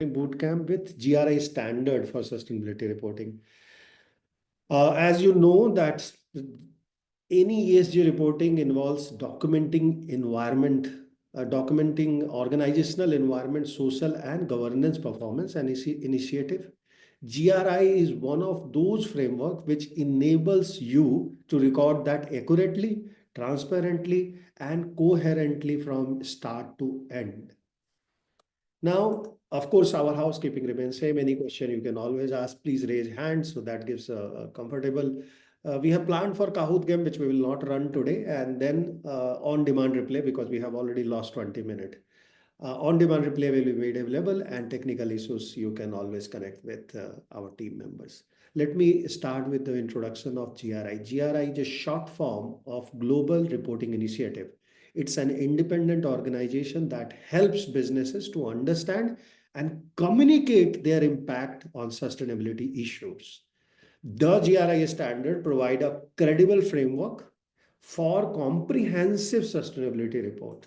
Bootcamp with GRI Standard for Sustainability Reporting. As you know, that any ESG reporting involves documenting organizational, environment, social, and governance performance and initiative. GRI is one of those framework which enables you to record that accurately, transparently, and coherently from start to end. Now, of course, our housekeeping remains same. Any question you can always ask. Please raise hands, so that gives a comfortable. We have planned for Kahoot game, which we will not run today, and then on-demand replay because we have already lost 20 minutes. On-demand replay will be made available, and technical issues you can always connect with our team members. Let me start with the introduction of GRI. GRI is a short form of Global Reporting Initiative. It's an independent organization that helps businesses to understand and communicate their impact on sustainability issues. The GRI standard provide a credible framework for comprehensive sustainability report.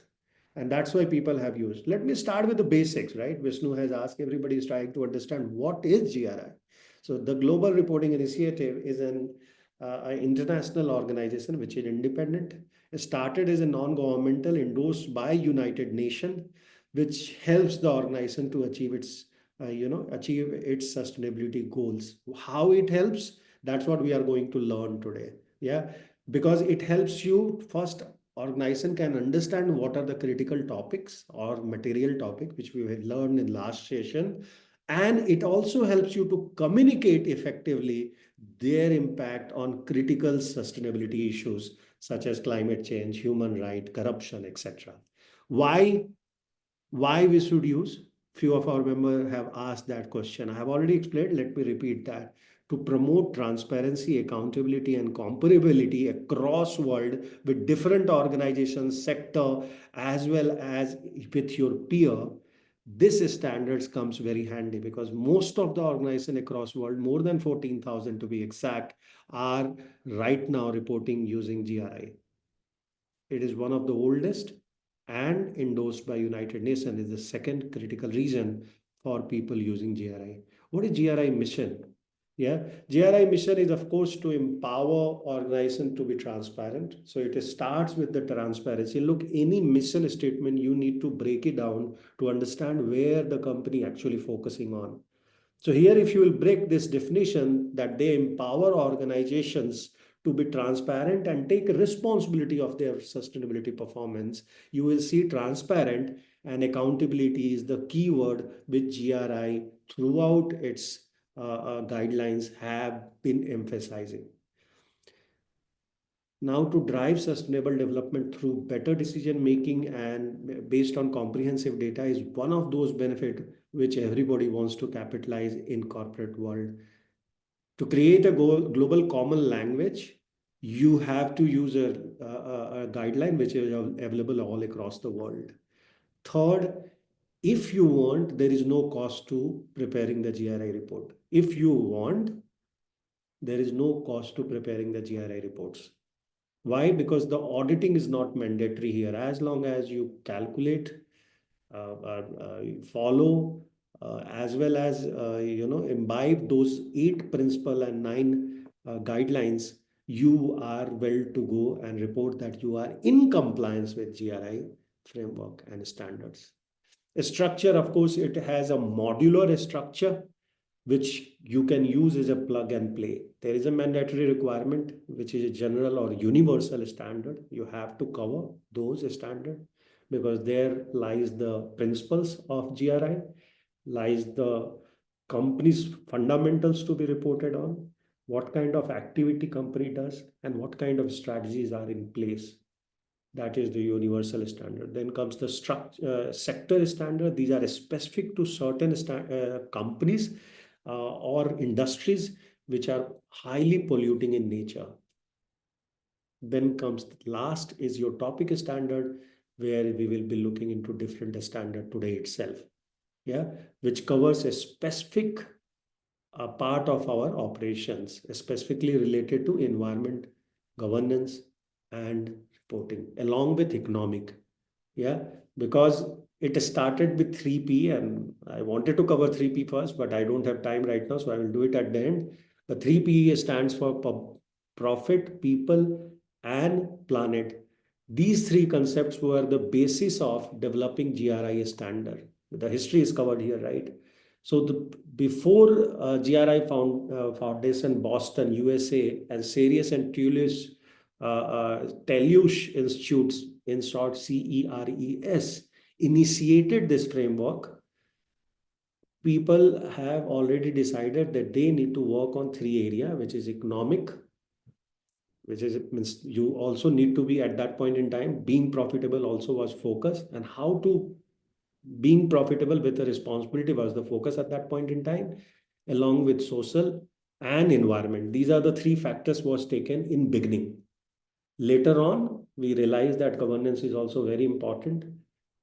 And that's why people have used. Let me start with the basics, right? Vishnu has asked, everybody is trying to understand what is GRI. So the Global Reporting Initiative is an international organization which is independent. It started as a non-governmental endorsed by United Nations, which helps the organization to achieve its sustainability goals. How it helps, that's what we are going to learn today. Yeah, because it helps you first. Organization can understand what are the critical topics or material topic which we have learned in last session, and it also helps you to communicate effectively their impact on critical sustainability issues such as climate change, human right, corruption, etc. Why we should use? Few of our members have asked that question. I have already explained. Let me repeat that. To promote transparency, accountability, and comparability across world with different organizations, sector, as well as with your peer, this standards comes very handy because most of the organization across world, more than 14,000 to be exact, are right now reporting using GRI. It is one of the oldest and endorsed by United Nations is the second critical reason for people using GRI. What is GRI mission? Yeah, GRI mission is of course to empower organization to be transparent. So it starts with the transparency. Look, any mission statement, you need to break it down to understand where the company actually focusing on. So here, if you will break this definition that they empower organizations to be transparent and take responsibility of their sustainability performance, you will see transparent and accountability is the key word which GRI throughout its guidelines have been emphasizing. Now, to drive sustainable development through better decision making and based on comprehensive data is one of those benefits which everybody wants to capitalize in corporate world. To create a global common language, you have to use a guideline which is available all across the world. Third, if you want, there is no cost to preparing the GRI report. If you want, there is no cost to preparing the GRI reports. Why? Because the auditing is not mandatory here. As long as you calculate, follow, as well as imbibe those 8 principles and 9 guidelines, you are well to go and report that you are in compliance with GRI framework and standards. A structure, of course, it has a modular structure which you can use as a plug and play. There is a mandatory requirement, which is a general or universal standard. You have to cover those standards because there lies the principles of GRI, lies the company's fundamentals to be reported on, what kind of activity company does, and what kind of strategies are in place. That is the universal standard. Then comes the sector standard. These are specific to certain companies or industries which are highly polluting in nature. Then comes the last is your topic standard, where we will be looking into different standard today itself. Yeah, which covers a specific part of our operations, specifically related to environment, governance, and reporting, along with economic. Yeah, because It started with 3P, and I wanted to cover 3P first, but I don't have time right now, so I will do it at the end. The 3P stands for profit, people, and planet. These three concepts were the basis of developing GRI standard. The history is covered here, right? So before GRI Foundation, Boston, USA, and Serious and Telush Institutes, in short CERES, initiated this framework, people have already decided that they need to work on three areas, which is economic, which is means you also need to be at that point in time being profitable also was focus, and how to being profitable with a responsibility was the focus at that point in time, along with social and environment. These are the three factors was taken in beginning. Later on, we realized that governance is also very important.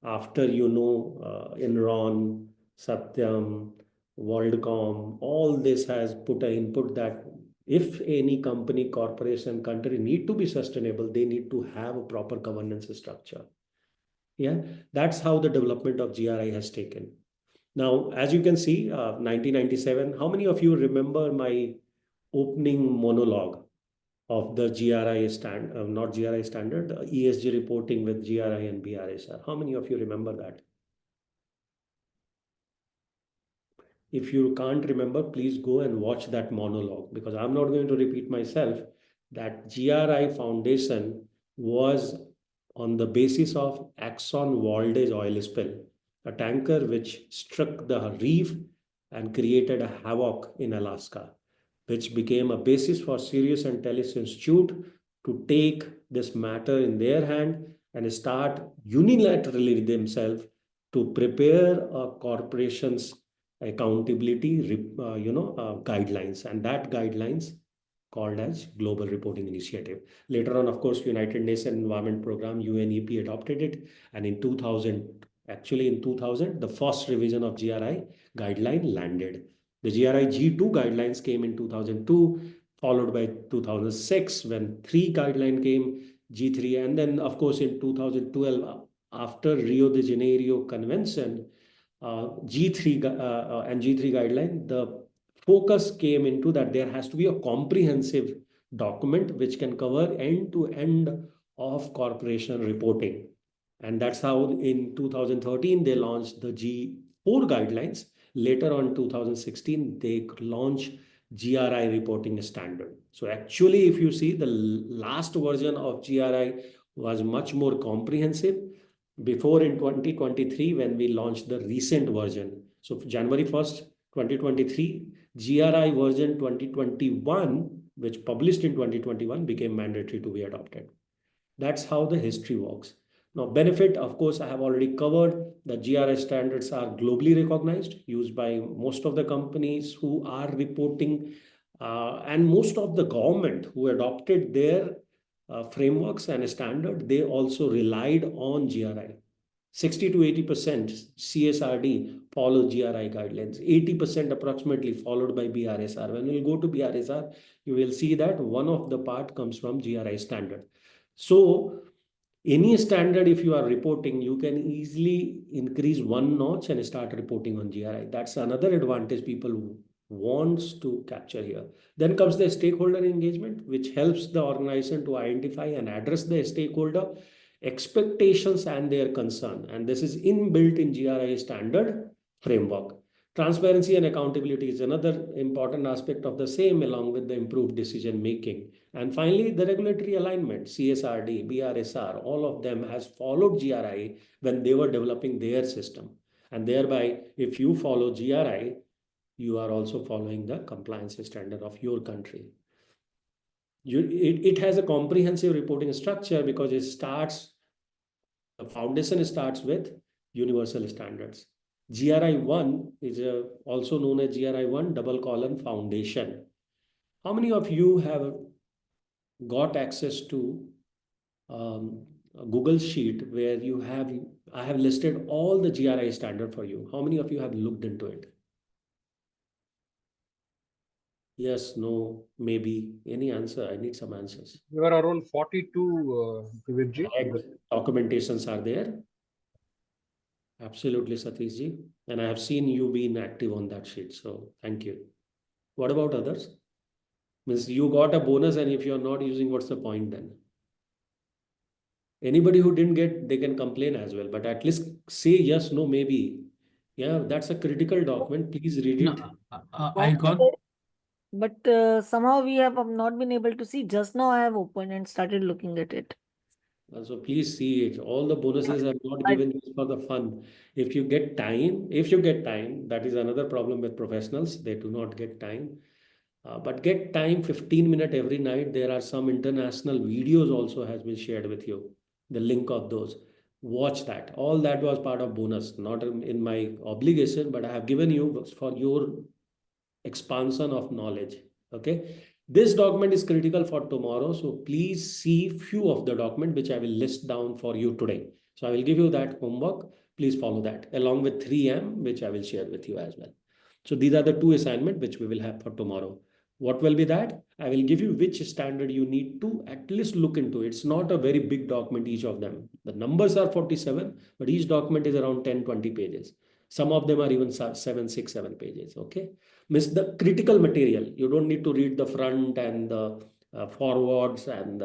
After Enron, Satyam, WorldCom, all this has put an input that if any company, corporation, country need to be sustainable, they need to have a proper governance structure. Yeah, that's how the development of GRI has taken. Now, as you can see, 1997, how many of you remember my opening monologue of the GRI not GRI standard, the ESG reporting with GRI and BRSR? How many of you remember that? If you can't remember, please go and watch that monologue, because I'm not going to repeat myself. That GRI Foundation was on the basis of Exxon Valdez oil spill, a tanker which struck the reef and created a havoc in Alaska, which became a basis for Sirius and Telus Institute to take this matter in their hand and start unilaterally themselves to prepare a corporation's accountability guidelines, and that guidelines called as Global Reporting Initiative. Later on, of course, United Nations Environment Program, UNEP, adopted it, and in 2000, actually in 2000, the first revision of GRI guideline landed. The GRI G2 guidelines came in 2002, followed by 2006 when 3 guideline came, G3, and then of course in 2012, after Rio de Janeiro Convention, G3 and G3 guideline, the focus came into that there has to be a comprehensive document which can cover end to end of corporation reporting. And that's how in 2013 they launched the G4 guidelines. Later on 2016 they launched GRI reporting standard. So actually, if you see, the last version of GRI was much more comprehensive before in 2023 when we launched the recent version. So January 1st, 2023, GRI version 2021, which published in 2021, became mandatory to be adopted. That's how the history works. Now, benefit, of course, I have already covered. The GRI standards are globally recognized, used by most of the companies who are reporting, and most of the government who adopted their frameworks and standard, they also relied on GRI. 60 to 80% CSRD follow GRI guidelines, 80% approximately followed by BRSR. When you go to BRSR, you will see that one of the part comes from GRI standard. So any standard, if you are reporting, you can easily increase one notch and start reporting on GRI. That's another advantage people wants to capture here. Then comes the stakeholder engagement, which helps the organization to identify and address the stakeholder expectations and their concern. And this is inbuilt in GRI standard framework. Transparency and accountability is another important aspect of the same, along with the improved decision making. And finally, the regulatory alignment, CSRD, BRSR, all of them has followed GRI when they were developing their system. And thereby, if you follow GRI, you are also following the compliance standard of your country. It has a comprehensive reporting structure because the foundation starts with universal standards. GRI 1 is also known as GRI 1 double colon foundation. How many of you have got access to a Google sheet where I have listed all the GRI standard for you? How many of you have looked into it? Yes, no, maybe. Any answer? I need some answers. There are around 42, Vivekji. Documentations are there. Absolutely, Satish ji. And I have seen you being active on that sheet. So thank you. What about others? Means you got a bonus, and if you're not using, what's the point then? Anybody who didn't get, they can complain as well, but at least say yes, no, maybe. Yeah, that's a critical document. Please read No, it. I Got got. it, but somehow we have not been able to see. Just now I have opened and started looking at it. So please see it. All the bonuses are not I, given just for the fun. If you get time, that is another problem with professionals. They do not get time. But get time, 15 minutes every night. There are some international videos also has been shared with you. The link of those. Watch that. All that was part of bonus, not in my obligation, but I have given you for your expansion of knowledge. Okay, this document is critical for tomorrow, so please see few of the document which I will list down for you today. So I will give you that homework. Please follow that along with 3M, which I will share with you as well. So these are the two assignment which we will have for tomorrow. What will be that? I will give you which standard you need to at least look into. It's not a very big document, each of them. The numbers are 47, but each document is around 10-20 pages. Some of them are even 7, 6, 7 pages. Okay. Miss the critical material. You don't need to read the front and the forwards and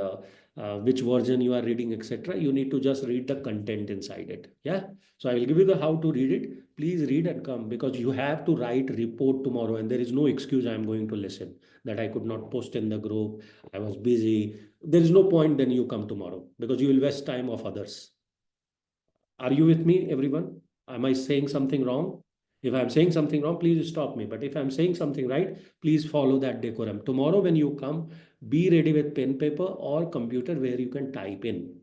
which version you are reading, etc. You need to just read the content inside it. Yeah. So I will give you the how to read it. Please read and come, because you have to write report tomorrow, and there is no excuse I am going to listen that I could not post in the group. I was busy. There is no point. Then you come tomorrow because you will waste time of others. Are you with me, everyone? Am I saying something wrong? If I'm saying something wrong, please stop me. But if I'm saying something right, please follow that decorum. Tomorrow, when you come, be ready with pen, paper, or computer where you can type in.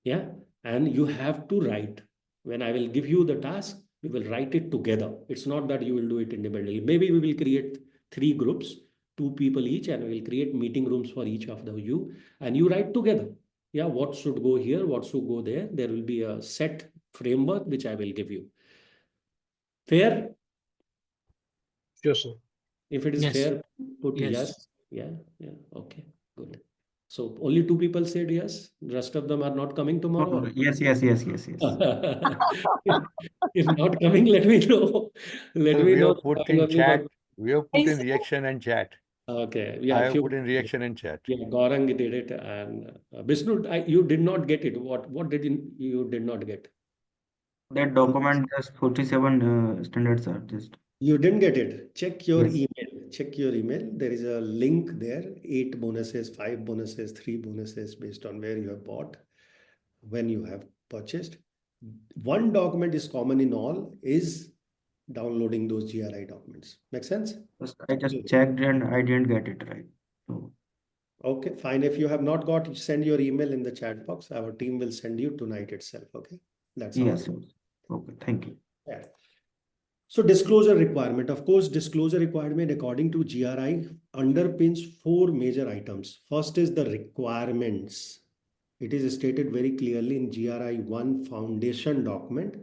Yeah. And you have to write. When I will give you the task, we will write it together. It's not that you will do it independently. Maybe we will create three groups, two people each, and we will create meeting rooms for each of the you, and you write together. Yeah, what should go here, what should go there. There will be a set framework which I will give you. Fair? Sure, sir. If it is Yes. fair, put Yes. yes. Yeah, yeah. Okay, good. So only two people said yes. The rest of them are not coming No, tomorrow. no, yes, yes, yes, yes, yes. If not coming, let me know. Let So me we know have put so in probably chat. for. We have put in reaction and chat. Okay, I yeah, have few. put in reaction and chat. Yeah, Gaurang did it, and Vishnu, you did not get it. What did you did not get? That document just 47 standards are just. You didn't get it. Check your Yes. email. Check your email. There is a link there. 8 bonuses, 5 bonuses, 3 bonuses based on where you have bought, when you have purchased. One document is common in all is downloading those GRI documents. Make sense? I just checked and I didn't get it right. So, Okay, fine. If you have not got, send your email in the chat box. Our team will send you tonight itself. Okay, that sounds yes, good. yes. Okay, thank you. Yeah. So disclosure requirement, of course, disclosure requirement according to GRI underpins four major items. First is the requirements. It is stated very clearly in GRI 1 foundation document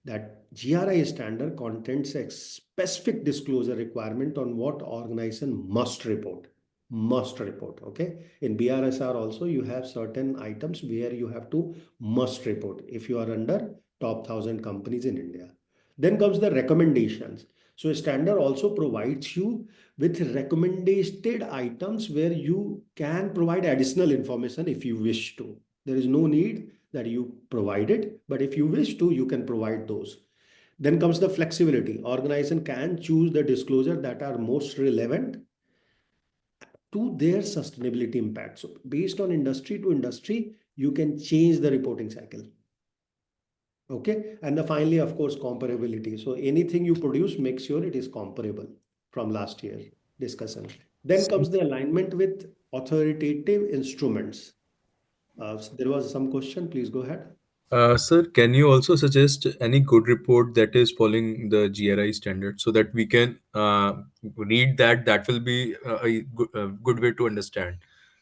that GRI standard contains a specific disclosure requirement on what organization must report. Must report. Okay. In BRSR also you have certain items where you have to must report if you are under top 1,000 companies in India. Then comes the recommendations. So a standard also provides you with recommended items where you can provide additional information if you wish to. There is no need that you provide it, but if you wish to, you can provide those. Then comes the flexibility. Organization can choose the disclosure that are most relevant to their sustainability impact. So based on industry to industry, you can change the reporting cycle. Okay. And the finally, of course, comparability. So anything you produce, make sure it is comparable from last year discussion. Then comes the alignment with authoritative instruments. There was some question. Please go ahead. Sir, can you also suggest any good report that is following the GRI standard so that we can read that? That will be a good way to understand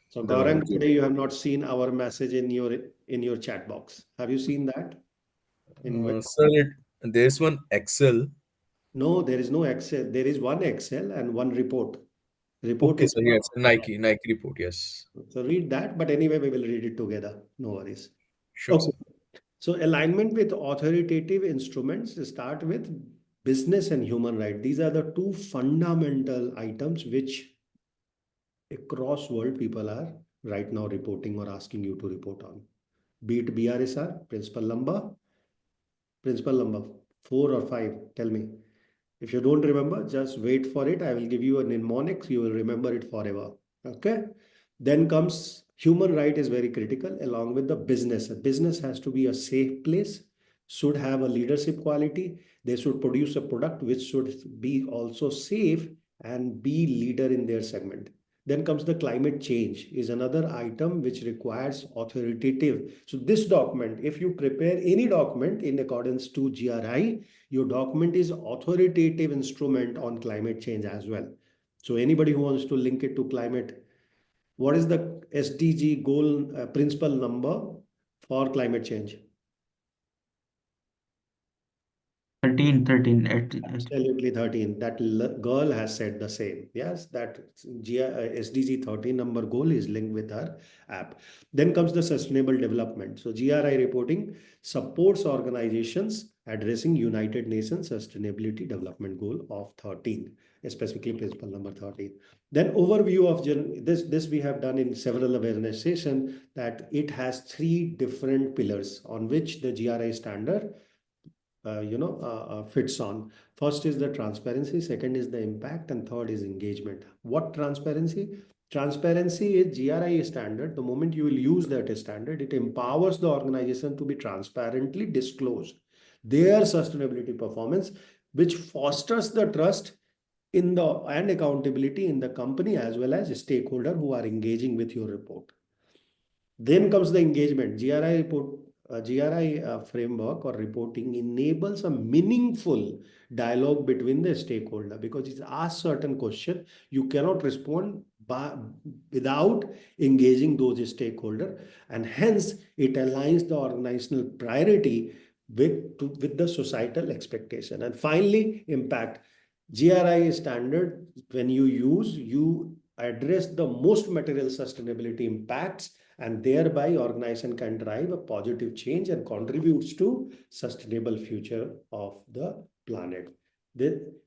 So the Gaurang, today you have not seen our message in your chat box. Have you seen that? Sir, there's one Excel. No, there is no Excel. There is one Excel and one report. Report Okay, is sir. not. Yes, Nike report. Yes, So read that, but anyway, we will read it together. No worries. sure, Okay. sir. So alignment with authoritative instruments start with business and human right. These are the two fundamental items which across world people are right now reporting or asking you to report on. Be it BRSR, principle number 4 or 5, tell me. If you don't remember, just wait for it. I will give you a mnemonic. You will remember it forever. Okay. Then comes human right is very critical along with the business. A business has to be a safe place, should have a leadership quality. They should produce a product which should be also safe and be leader in their segment. Then comes the climate change is another item which requires authoritative. So this document, if you prepare any document in accordance to GRI, your document is authoritative instrument on climate change as well. So anybody who wants to link it to climate, what is the SDG goal principle number for climate change? 13. Absolutely 13. That girl has said the same. Yes, that SDG 13 number goal is linked with her app. Then comes the sustainable development. So GRI reporting supports organizations addressing United Nations Sustainability Development Goal of 13, specifically principle number 13. Then overview of this we have done in several awareness sessions, that it has 3 different pillars on which the GRI standard fits on. First is the transparency, second is the impact, and third is engagement. What transparency? Transparency is GRI standard. The moment you will use that standard, it empowers the organization to be transparently disclose their sustainability performance, which fosters the trust in the and accountability in the company as well as stakeholder who are engaging with your report. Then comes the engagement. GRI framework or reporting enables a meaningful dialogue between the stakeholder, because it's asked certain question. You cannot respond without engaging those stakeholder, and hence it aligns the organizational priority with the societal expectation. And finally, impact. GRI standard, when you address the most material sustainability impacts, and thereby organization can drive a positive change and contributes to sustainable future of the planet.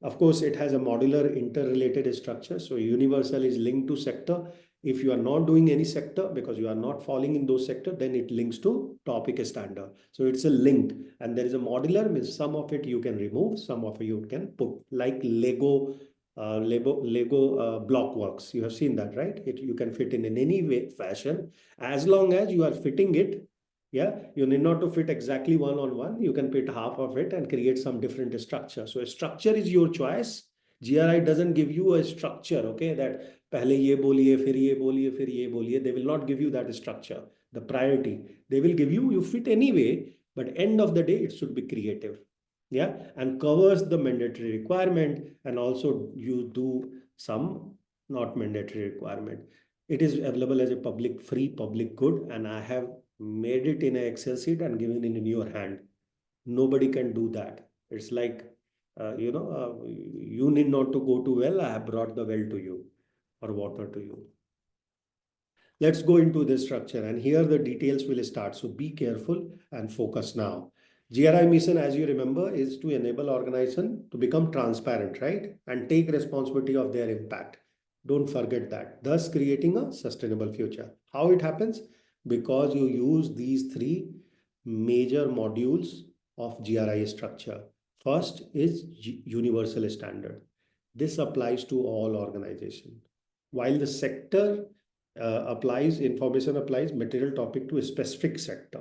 Of course, it has a modular interrelated structure. So universal is linked to sector. If you are not doing any sector because you are not falling in those sector, then it links to topic standard. So it's a linked, and there is a modular, means some of it you can remove, some of it you can put, like Lego block works. You have seen that, right? You can fit in any way fashion, as long as you are fitting it. Yeah, you need not to fit exactly one on one. You can fit half of it and create some different structure. So a structure is your choice. GRI doesn't give you a structure, okay, that पहले ये बोलिए फिर ये बोलिए फिर ये बोलिए. They will not give you that structure, the priority. They will give you fit anyway, but end of the day it should be creative. Yeah, and covers the mandatory requirement, and also you do some not mandatory requirement. It is available as a free public good, and I have made it in an Excel sheet and given it in your hand. Nobody can do that. It's like, you need not to go to well. I have brought the well to you, or water to you. Let's go into the structure, and here the details will start. So be careful and focus now. GRI mission, as you remember, is to enable organization to become transparent, right? And take responsibility of their impact. Don't forget that. Thus creating a sustainable future. How it happens? Because you use these 3 major modules of GRI structure. First is universal standard. This applies to all organizations. While the sector information applies material topic to a specific sector.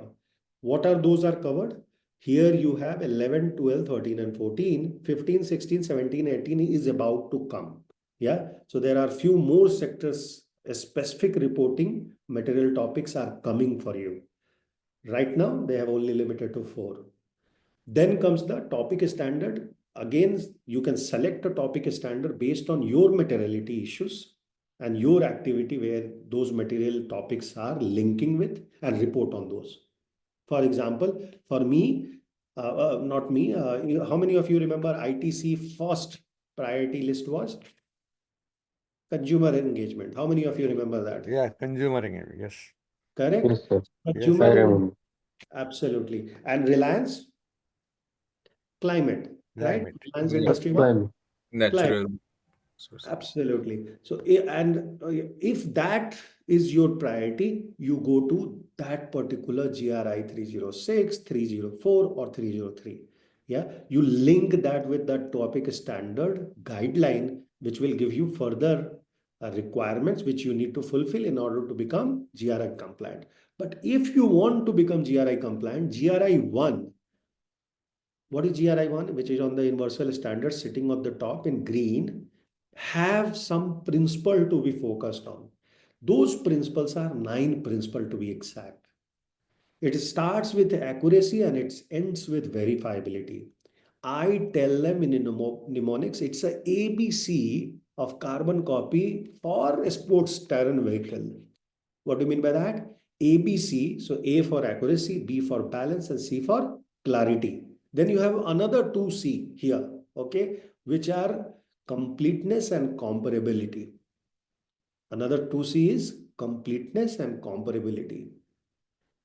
What are those are covered? Here you have 11, 12, 13 and 14, 15, 16, 17, 18 is about to come. Yeah. So there are few more sectors, specific reporting material topics are coming for you. Right now, they have only limited to 4. Then comes the topic standard. Again, you can select a topic standard based on your materiality issues and your activity where those material topics are linking with, and report on those. For example, for me, not me, how many of you remember ITC first priority list was? Consumer engagement. How many of you remember that? Yeah, consumer engagement. Yes. Correct? Yes, sir. Consumer, I remember. Absolutely. And Reliance, climate, right? Climate. Reliance Yeah. industry, what? Climate. Climate. Natural sources. Absolutely. So, if that is your priority, you go to that particular GRI 306, 304, or 303. Yeah, you link that with that topic standard guideline, which will give you further requirements which you need to fulfill in order to become GRI compliant. But if you want to become GRI compliant, GRI 1, what is GRI 1, which is on the Universal Standards sitting on the top in green, have some principle to be focused on. Those principles are 9 principles to be exact. It starts with accuracy and it ends with verifiability. I tell them in mnemonics, it's a ABC of carbon copy for a sports terrain vehicle. What do you mean by that? ABC, so A for accuracy, B for balance, and C for clarity. Then you have another 2C here, okay, which are completeness and comparability. Another 2C is completeness and comparability.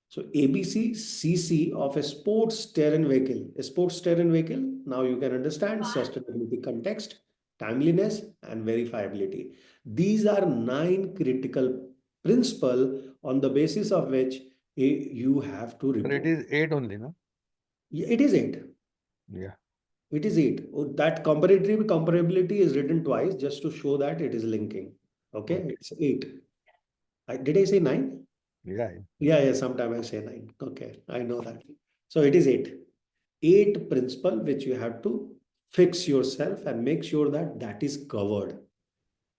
So ABC, CC of a sports terrain vehicle. A sports terrain vehicle, now you can understand sustainability context, timeliness, and verifiability. These are 9 critical principles on the basis of which you have to But it report. is 8 only, no? It is 8. Yeah. It is 8. Oh, that comparability is written twice just to show that it is linking. Okay, it's 8. Did I say 9? Yeah. Yeah, sometimes I say 9. Okay, I know that. So it is 8. 8 principle which you have to fix yourself and make sure that that is covered.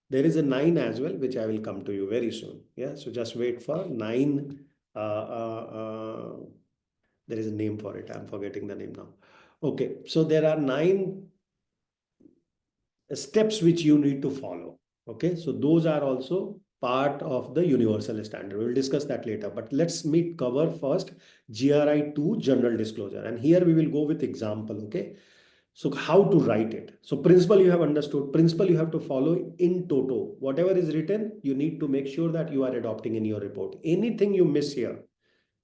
There is a 9 as well, which I will come to you very soon. Yeah, so just wait for 9. There is a name for it. I'm forgetting the name now. Okay, so there are 9 steps which you need to follow. Okay, so those are also part of the universal standard. We'll discuss that later, but let's cover first GRI 2 general disclosure, and here we will go with example. Okay, so how to write it? So principle you have understood, principle you have to follow in toto. Whatever is written, you need to make sure that you are adopting in your report. Anything you miss here,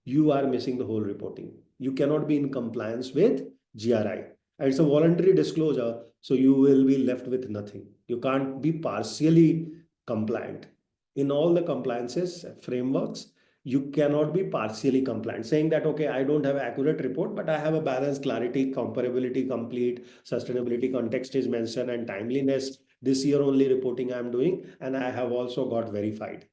you are missing the whole reporting. You cannot be in compliance with GRI. And it's a voluntary disclosure, so you will be left with nothing. You can't be partially compliant. In all the compliances frameworks, you cannot be partially compliant. Saying that, okay, I don't have an accurate report, but I have a balance, clarity, comparability, complete, sustainability, context is mentioned, and timeliness. This year only reporting I'm doing, and I have also got verified,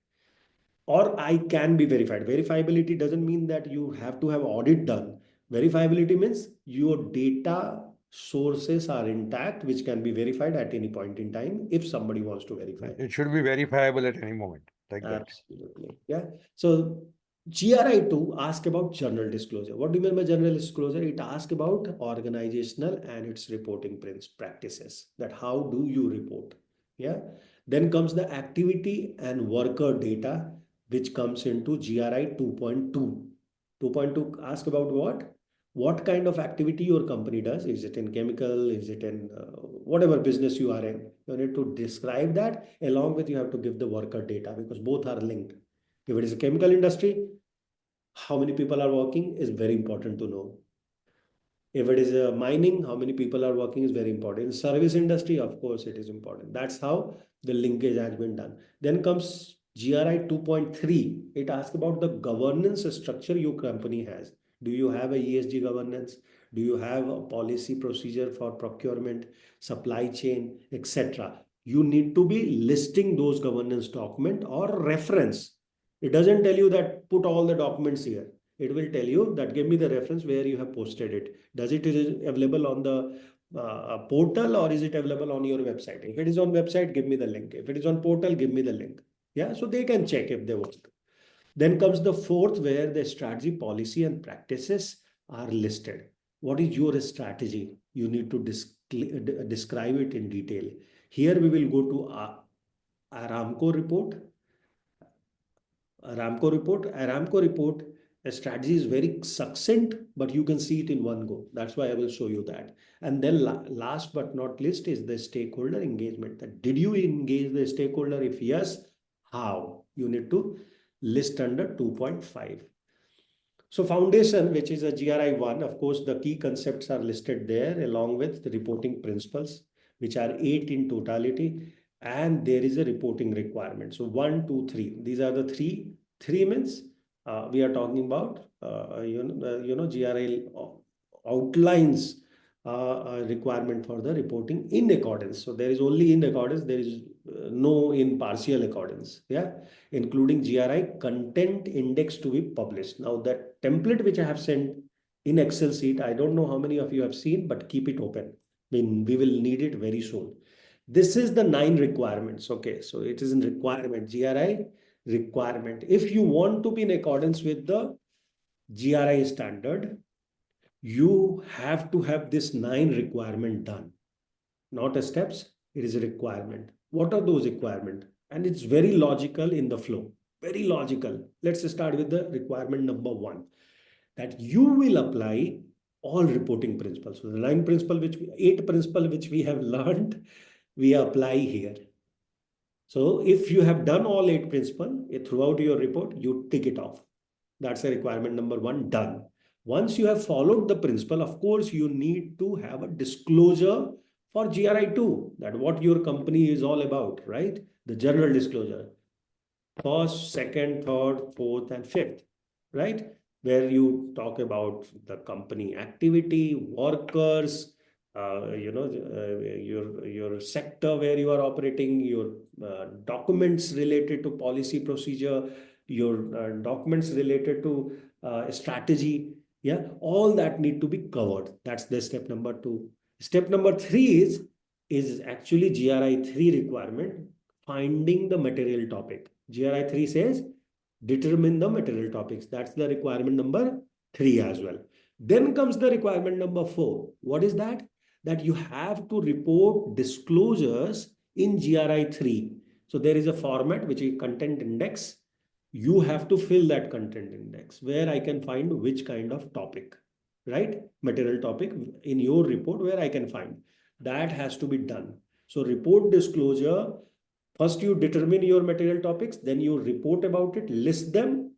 or I can be verified. Verifiability doesn't mean that you have to have audit done. Verifiability means your data sources are intact, which can be verified at any point in time if somebody wants to verify. It should be verifiable at any moment, like that. Absolutely. Yeah. So GRI 2 ask about general disclosure. What do you mean by general disclosure? It asks about organizational and its reporting practices. That how do you report? Yeah. Then comes the activity and worker data, which comes into GRI 2.2. 2.2 ask about what? What kind of activity your company does? Is it in chemical? Is it in whatever business you are in? You need to describe that, along with you have to give the worker data, because both are linked. If it is a chemical industry, how many people are working is very important to know. If it is a mining, how many people are working is very important. In service industry, of course, it is important. That's how the linkage has been done. Then comes GRI 2.3. It asks about the governance structure your company has. Do you have a ESG governance? Do you have a policy procedure for procurement, supply chain, etc.? You need to be listing those governance document or reference. It doesn't tell you that put all the documents here. It will tell you that give me the reference where you have posted it. Does it is available on the portal, or is it available on your website? If it is on website, give me the link. If it is on portal, give me the link. Yeah, so they can check if they want to. Then comes the fourth, where the strategy, policy, and practices are listed. What is your strategy? You need to describe it in detail. Here we will go to Aramco report. Aramco report, a strategy is very succinct, but you can see it in one go. That's why I will show you that. And then last but not least is the stakeholder engagement. That did you engage the stakeholder? If yes, how? You need to list under 2.5. So foundation, which is a GRI 1, of course, the key concepts are listed there along with the reporting principles, which are 8 in totality. And there is a reporting requirement. So 1, 2, 3. These are the three. Three means we are talking about, GRI outlines requirement for the reporting in accordance. So there is only in accordance, there is no in partial accordance. Yeah, including GRI content index to be published. Now that template which I have sent in Excel sheet, I don't know how many of you have seen, but keep it open. I mean, we will need it very soon. This is the 9 requirements. Okay, so it is in requirement, GRI requirement. If you want to be in accordance with the GRI standard, you have to have this 9 requirement done. Not a steps, it is a requirement. What are those requirements? And it's very logical in the flow. Very logical. Let's start with the requirement number 1, that you will apply all reporting principles. So the 9 principle, 8 principle which we have learned, we apply here. So if you have done all 8 principles throughout your report, you tick it off. That's a requirement number 1 done. Once you have followed the principle, of course, you need to have a disclosure for GRI 2, that what your company is all about, right? The general disclosure. First, second, third, fourth, and fifth, right? Where you talk about the company activity, workers, your sector where you are operating, your documents related to policy procedure, your documents related to strategy. Yeah, all that need to be covered. That's the step number 2. Step number 3 is actually GRI 3 requirement, finding the material topic. GRI 3 says determine the material topics. That's the requirement number 3 as well. Then comes the requirement number 4. What is that? That you have to report disclosures in GRI 3. So there is a format which is content index. You have to fill that content index where I can find which kind of topic, right? Material topic in your report where I can find. That has to be done. So report disclosure, first you determine your material topics, then you report about it, list them.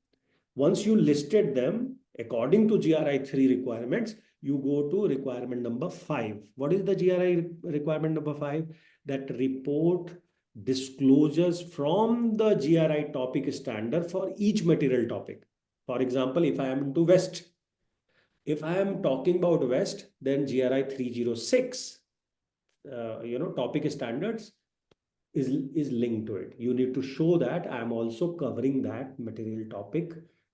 Once you listed them, according to GRI 3 requirements, you go to requirement number 5. What is the GRI requirement number 5? That report disclosures from the GRI topic standard for each material topic. For example, if I am into West, if I am talking about West, then GRI 306, topic standards is linked to it. You need to show that I am also covering that material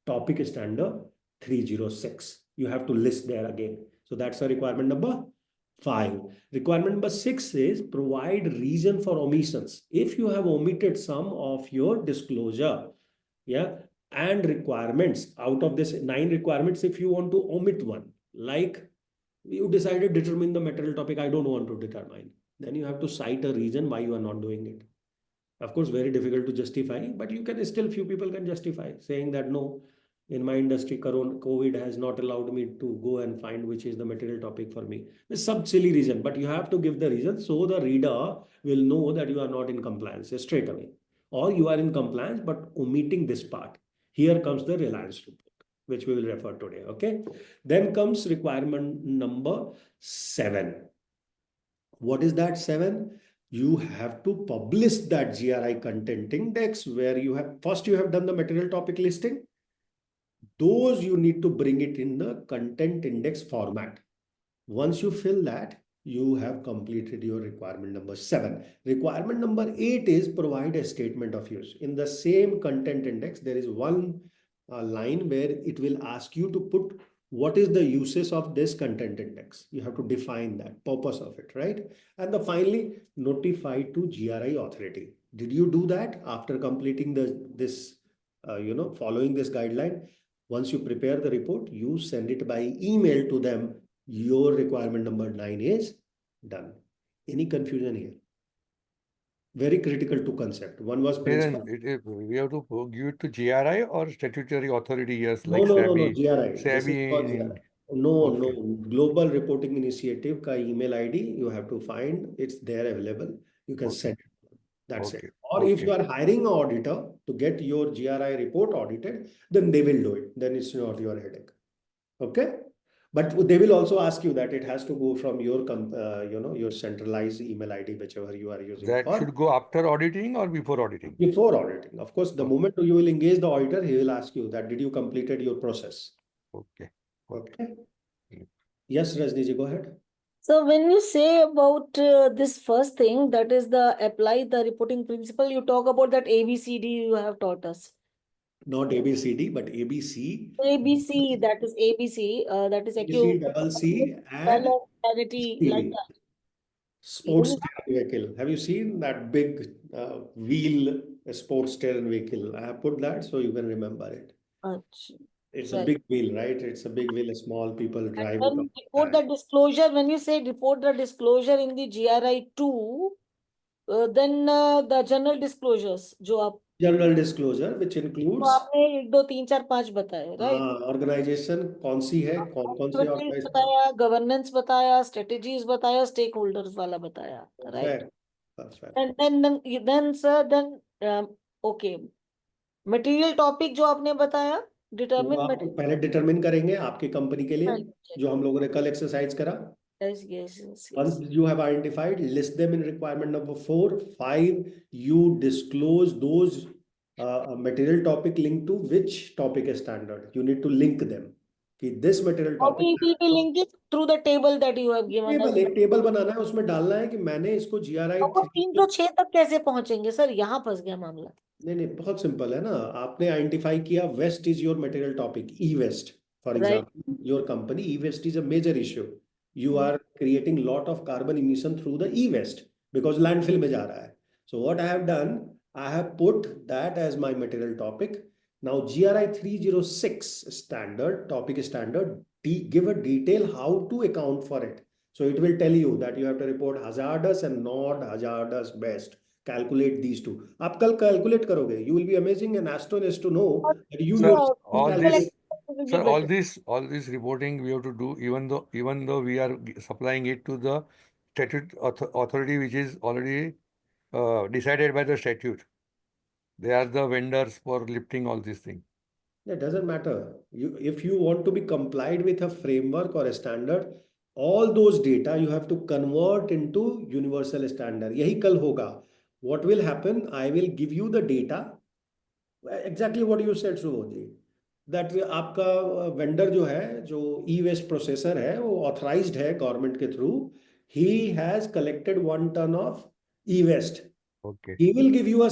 topic standard 306. You have to list there again. So that's a requirement number 5. Requirement number 6 is provide reason for omissions. If you have omitted some of your disclosure, yeah, and requirements, out of this 9 requirements, if you want to omit one, like you decided determine the material topic, I don't want to determine, then you have to cite a reason why you are not doing it. Of course, very difficult to justify, but you can still, few people can justify saying that no, in my industry, COVID has not allowed me to go and find which is the material topic for me. It's some silly reason, but you have to give the reason so the reader will know that you are not in compliance straight away, or you are in compliance but omitting this part. Here comes the Reliance report, which we will refer today. Okay. Then comes requirement number 7. What is that 7? You have to publish that GRI content index where you have done the material topic listing. Those you need to bring it in the content index format. Once you fill that, you have completed your requirement number 7. Requirement number 8 is provide a statement of use. In the same content index, there is one line where it will ask you to put what is the uses of this content index. You have to define that purpose of it, right? And finally, notify to GRI authority. Did you do that after completing following this guideline? Once you prepare the report, you send it by email to them. Your requirement number 9 is done. Any confusion here? Very critical to concept. One was principle. We have to give it to GRI or statutory authority, yes, No, like no, no, no, SEBI. GRI. This is for SEBI GRI. in No, okay. no. Global Reporting Initiative ka email ID you have to find. It's there available. You can Okay. send it. That's it. Okay. Or if you Okay. are hiring an auditor to get your GRI report audited, then they will do it. Then it's not your headache. Okay. But they will also ask you that it has to go from your, your centralized email ID, whichever you are using That for should go after auditing or before auditing? before auditing. Of course, the Okay. moment you will engage the auditor, he will ask you that did you completed your process? Okay. Okay. Mm. Yes, Rajni ji, go ahead. So when you say about this first thing, that is the apply the reporting principle, you talk about that ABCD you have taught us. Not ABCD, but ABC. ABC, that is ABC, that is ABC, double C, and balance, clarity, like CV. that. Sports Even steering vehicle. Have you seen that big wheel sports steering vehicle? I have put that so you can remember it. Achha, It's a right. big wheel, right? It's a big wheel. Small people drive it And on then report that. the disclosure, when you say report the disclosure in the GRI 2, then the general disclosures, जो आप General disclosure, which तो includes आपने 1 2 3 4 5 बताए, right? Organisation कौन सी है, कौन कौन सी Activities organisation. बताया, गवर्नेंस बताया, स्ट्रेटेजीज बताया, स्टेक होल्डर्स वाला बताया, right? Perfect. Perfect. And then sir, then okay, material topic जो आपने बताया, वो determine आप material. पहले डिटरमिन करेंगे आपकी कंपनी के लिए, Check. जो हम लोगों ने कल एक्सरसाइज करा। Yes, yes, yes, Once yes. you have identified, list them in requirement number 4. 5, you disclose those material topic linked to which topic standard. You need to link them. कि this material How topic, we will be linked it through the table that you have given us. Table, एक table बनाना है, उसमें डालना है कि मैंने इसको GRI अब वो 3। 306 तक कैसे पहुंचेंगे सर? यहाँ फंस गया मामला। नहीं नहीं, बहुत सिंपल है ना। आपने आइडेंटिफाई किया waste is your material topic, e waste for Right. Example, your company e waste is a major issue. You are creating lot of carbon emission through the e waste because landfill में जा रहा है। So what I have done, I have put that as my material topic. Now GRI 306 standard topic standard give a detail how to account for it. So it will tell you that you have to report hazardous and not hazardous waste. Calculate these two. आप कल calculate करोगे, you will be amazing and astonished to know that you Sir, yourself all calculate. this, sir, all this reporting we have to do, even though we are supplying it to the statute authority, which is already decided by the statute. They are the vendors for lifting all these things. It doesn't matter. If you want to be complied with a framework or a standard, all those data you have to convert into universal standard. यही कल होगा. What will happen? I will give you the data. Exactly what you said, Subodh ji. That आपका vendor जो है, जो ई waste processor है, वो authorised है गवर्नमेंट के through. He has collected 1 ton of e-waste. Okay. He will give you a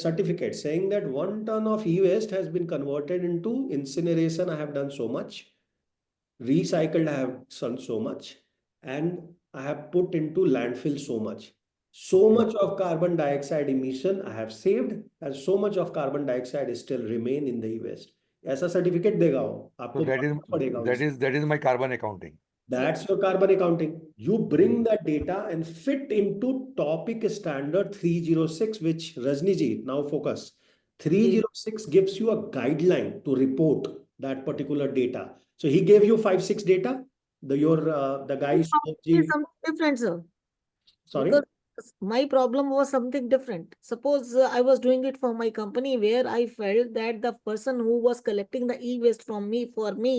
certificate saying that 1 ton of e-waste has been converted into incineration. I have done so much, recycled I have done so much, and I have put into landfill so much. So Okay. much of carbon dioxide emission I have saved, and so much of carbon dioxide still remain in the e-waste. ऐसा certificate देगा वो So आपको, मानना पड़ेगा उनसे। that is my carbon accounting. That's your carbon accounting. You bring that data and fit into topic standard 306, which Rajni ji, now focus. 306 gives you a guideline to report that particular data. So he gave you 5 6 data. The guy Subodh ji, Something different, sir. sorry. Because my problem was something different. Suppose I was doing it for my company where I felt that the person who was collecting the e-waste from me for me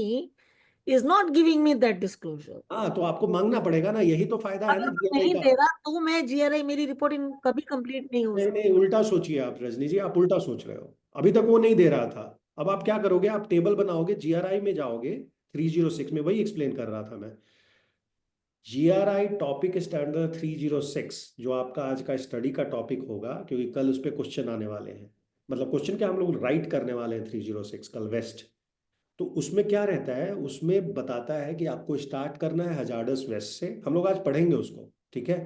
is not giving me that disclosure. हाँ, तो आपको मांगना पड़ेगा ना, यही तो फायदा है ना अगर वो GRI नहीं का। दे रहा तो मैं GRI मेरी रिपोर्टिंग कभी कंप्लीट नहीं हो नहीं सकती। नहीं, उल्टा सोचिए आप रजनी जी, आप उल्टा सोच रहे हो। अभी तक वो नहीं दे रहा था, अब आप क्या करोगे, आप टेबल बनाओगे, GRI में जाओगे, 306 में, वही एक्सप्लेन कर रहा था मैं। GRI टॉपिक स्टैंडर्ड 306 जो आपका आज का स्टडी का टॉपिक होगा, क्योंकि कल उस पर क्वेश्चन आने वाले हैं, मतलब क्वेश्चन क्या हम लोग राइट करने वाले हैं 306 कल वेस्ट। तो उसमें क्या रहता है, उसमें बताता है कि आपको स्टार्ट करना है हजार्डस वेस्ट से। हम लोग आज पढ़ेंगे उसको, ठीक है।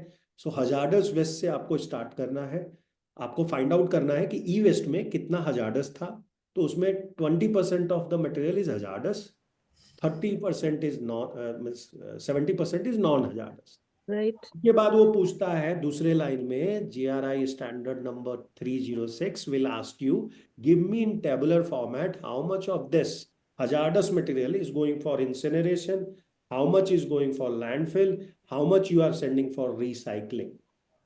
सो हजार्डस वेस्ट से आपको स्टार्ट करना है। आपको फाइंड आउट करना है कि ई वेस्ट में कितना हजार्डस था। तो उसमें 20% of the material is hazardous, 30% is non, 70% is non hazardous. Right. उसके बाद वो पूछता है दूसरे लाइन में, GRI standard number 306 will ask you, give me in tabular format how much of this hazardous material is going for incineration, how much is going for landfill, how much you are sending for recycling.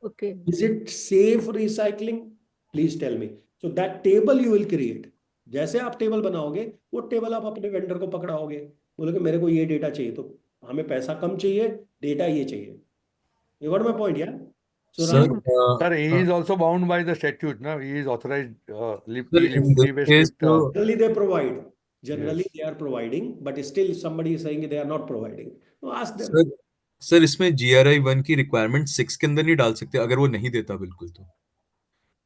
Okay. Is it safe recycling? Please tell me. So that table you will create. जैसे आप table बनाओगे वो table आप अपने vendor को पकड़ाओगे, बोलोगे मेरे को ये डेटा चाहिए, तो हमें पैसा कम चाहिए, डेटा ये चाहिए. You got my point, yeah? So Sir, right, Hmm. Sir, he is also bound by the statute, no? He is authorized, sir, in this e-waste case, list. so, generally they provide. Generally Yes. they are providing, but still somebody is saying they are not providing. So ask them. Sir sir इसमें GRI 1 की requirement 6 के अंदर नहीं डाल सकते अगर वो नहीं देता बिल्कुल तो